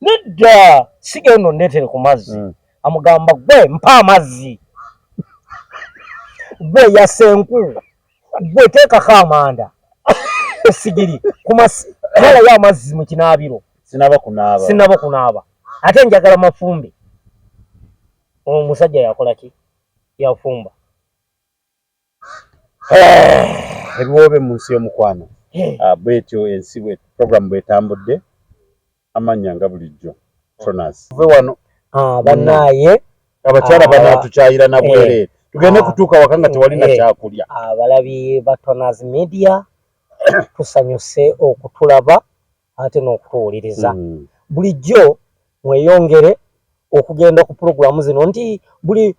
Nedda si genda ondeetere ku mazzi. Amugamba gwe mpa amazzi. Gwe yasenku. Gwe teekako amanda. Esigiri kumalayo amazzi mu kinaabiro. Sinaba kunaaba. Ate njagala mafumbi. Omusajja yakola ki? Yafumba. Ebiwoobe mu nsi y'omukwano. Bwetyo ensi program bwetambudde amannya nga bulijjo. Tronaz. Tuve wano. Bannaaye. Abakyala bana tukyayira na bwereere. Tugende kutuuka waka nga tewali na kyakulya. Abalabi ba Tronaz Media tusanyuse okutulaba ate n'okutuwuliriza. Bulijjo mweyongere okugenda ku programu zino nti buli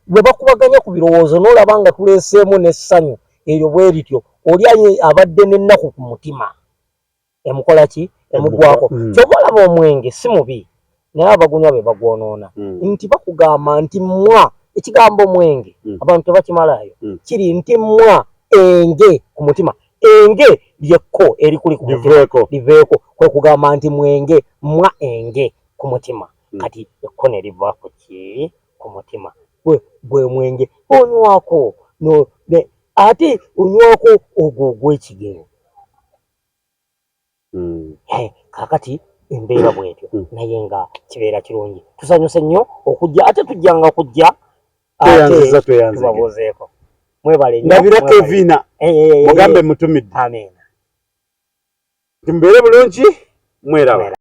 we bakubaganya ku birowoozo n'olaba nga tuleeseemu n'essanyu eryo bwe lityo oli abadde n'ennaku ku mutima emukola ki emugwako. Kyova olaba omwenge si mubi naye abagunywa be bagwonoona nti bakugamba nti mwa ekigambo mwenge abantu tebakimalayo kiri nti mwa enge ku mutima. Enge lyekko erikuli ku mutima liveeko kwe kugamba nti mwenge mwa enge ku mutima. Kati ekko ne liva ku ki ku mutima. Gwe mwenge onywako ate onywako ogwo ogw'ekigero. Kakati embeera bwetyo naye nga kibeera kirungi. Tusanyuse nnyo okujja ate tujjanga kujja ate tubabuuzeeko. Mwebale nnyo. Ndabirako eviina mugambe mutumidde. Amen. Timbeere bulungi mweraba.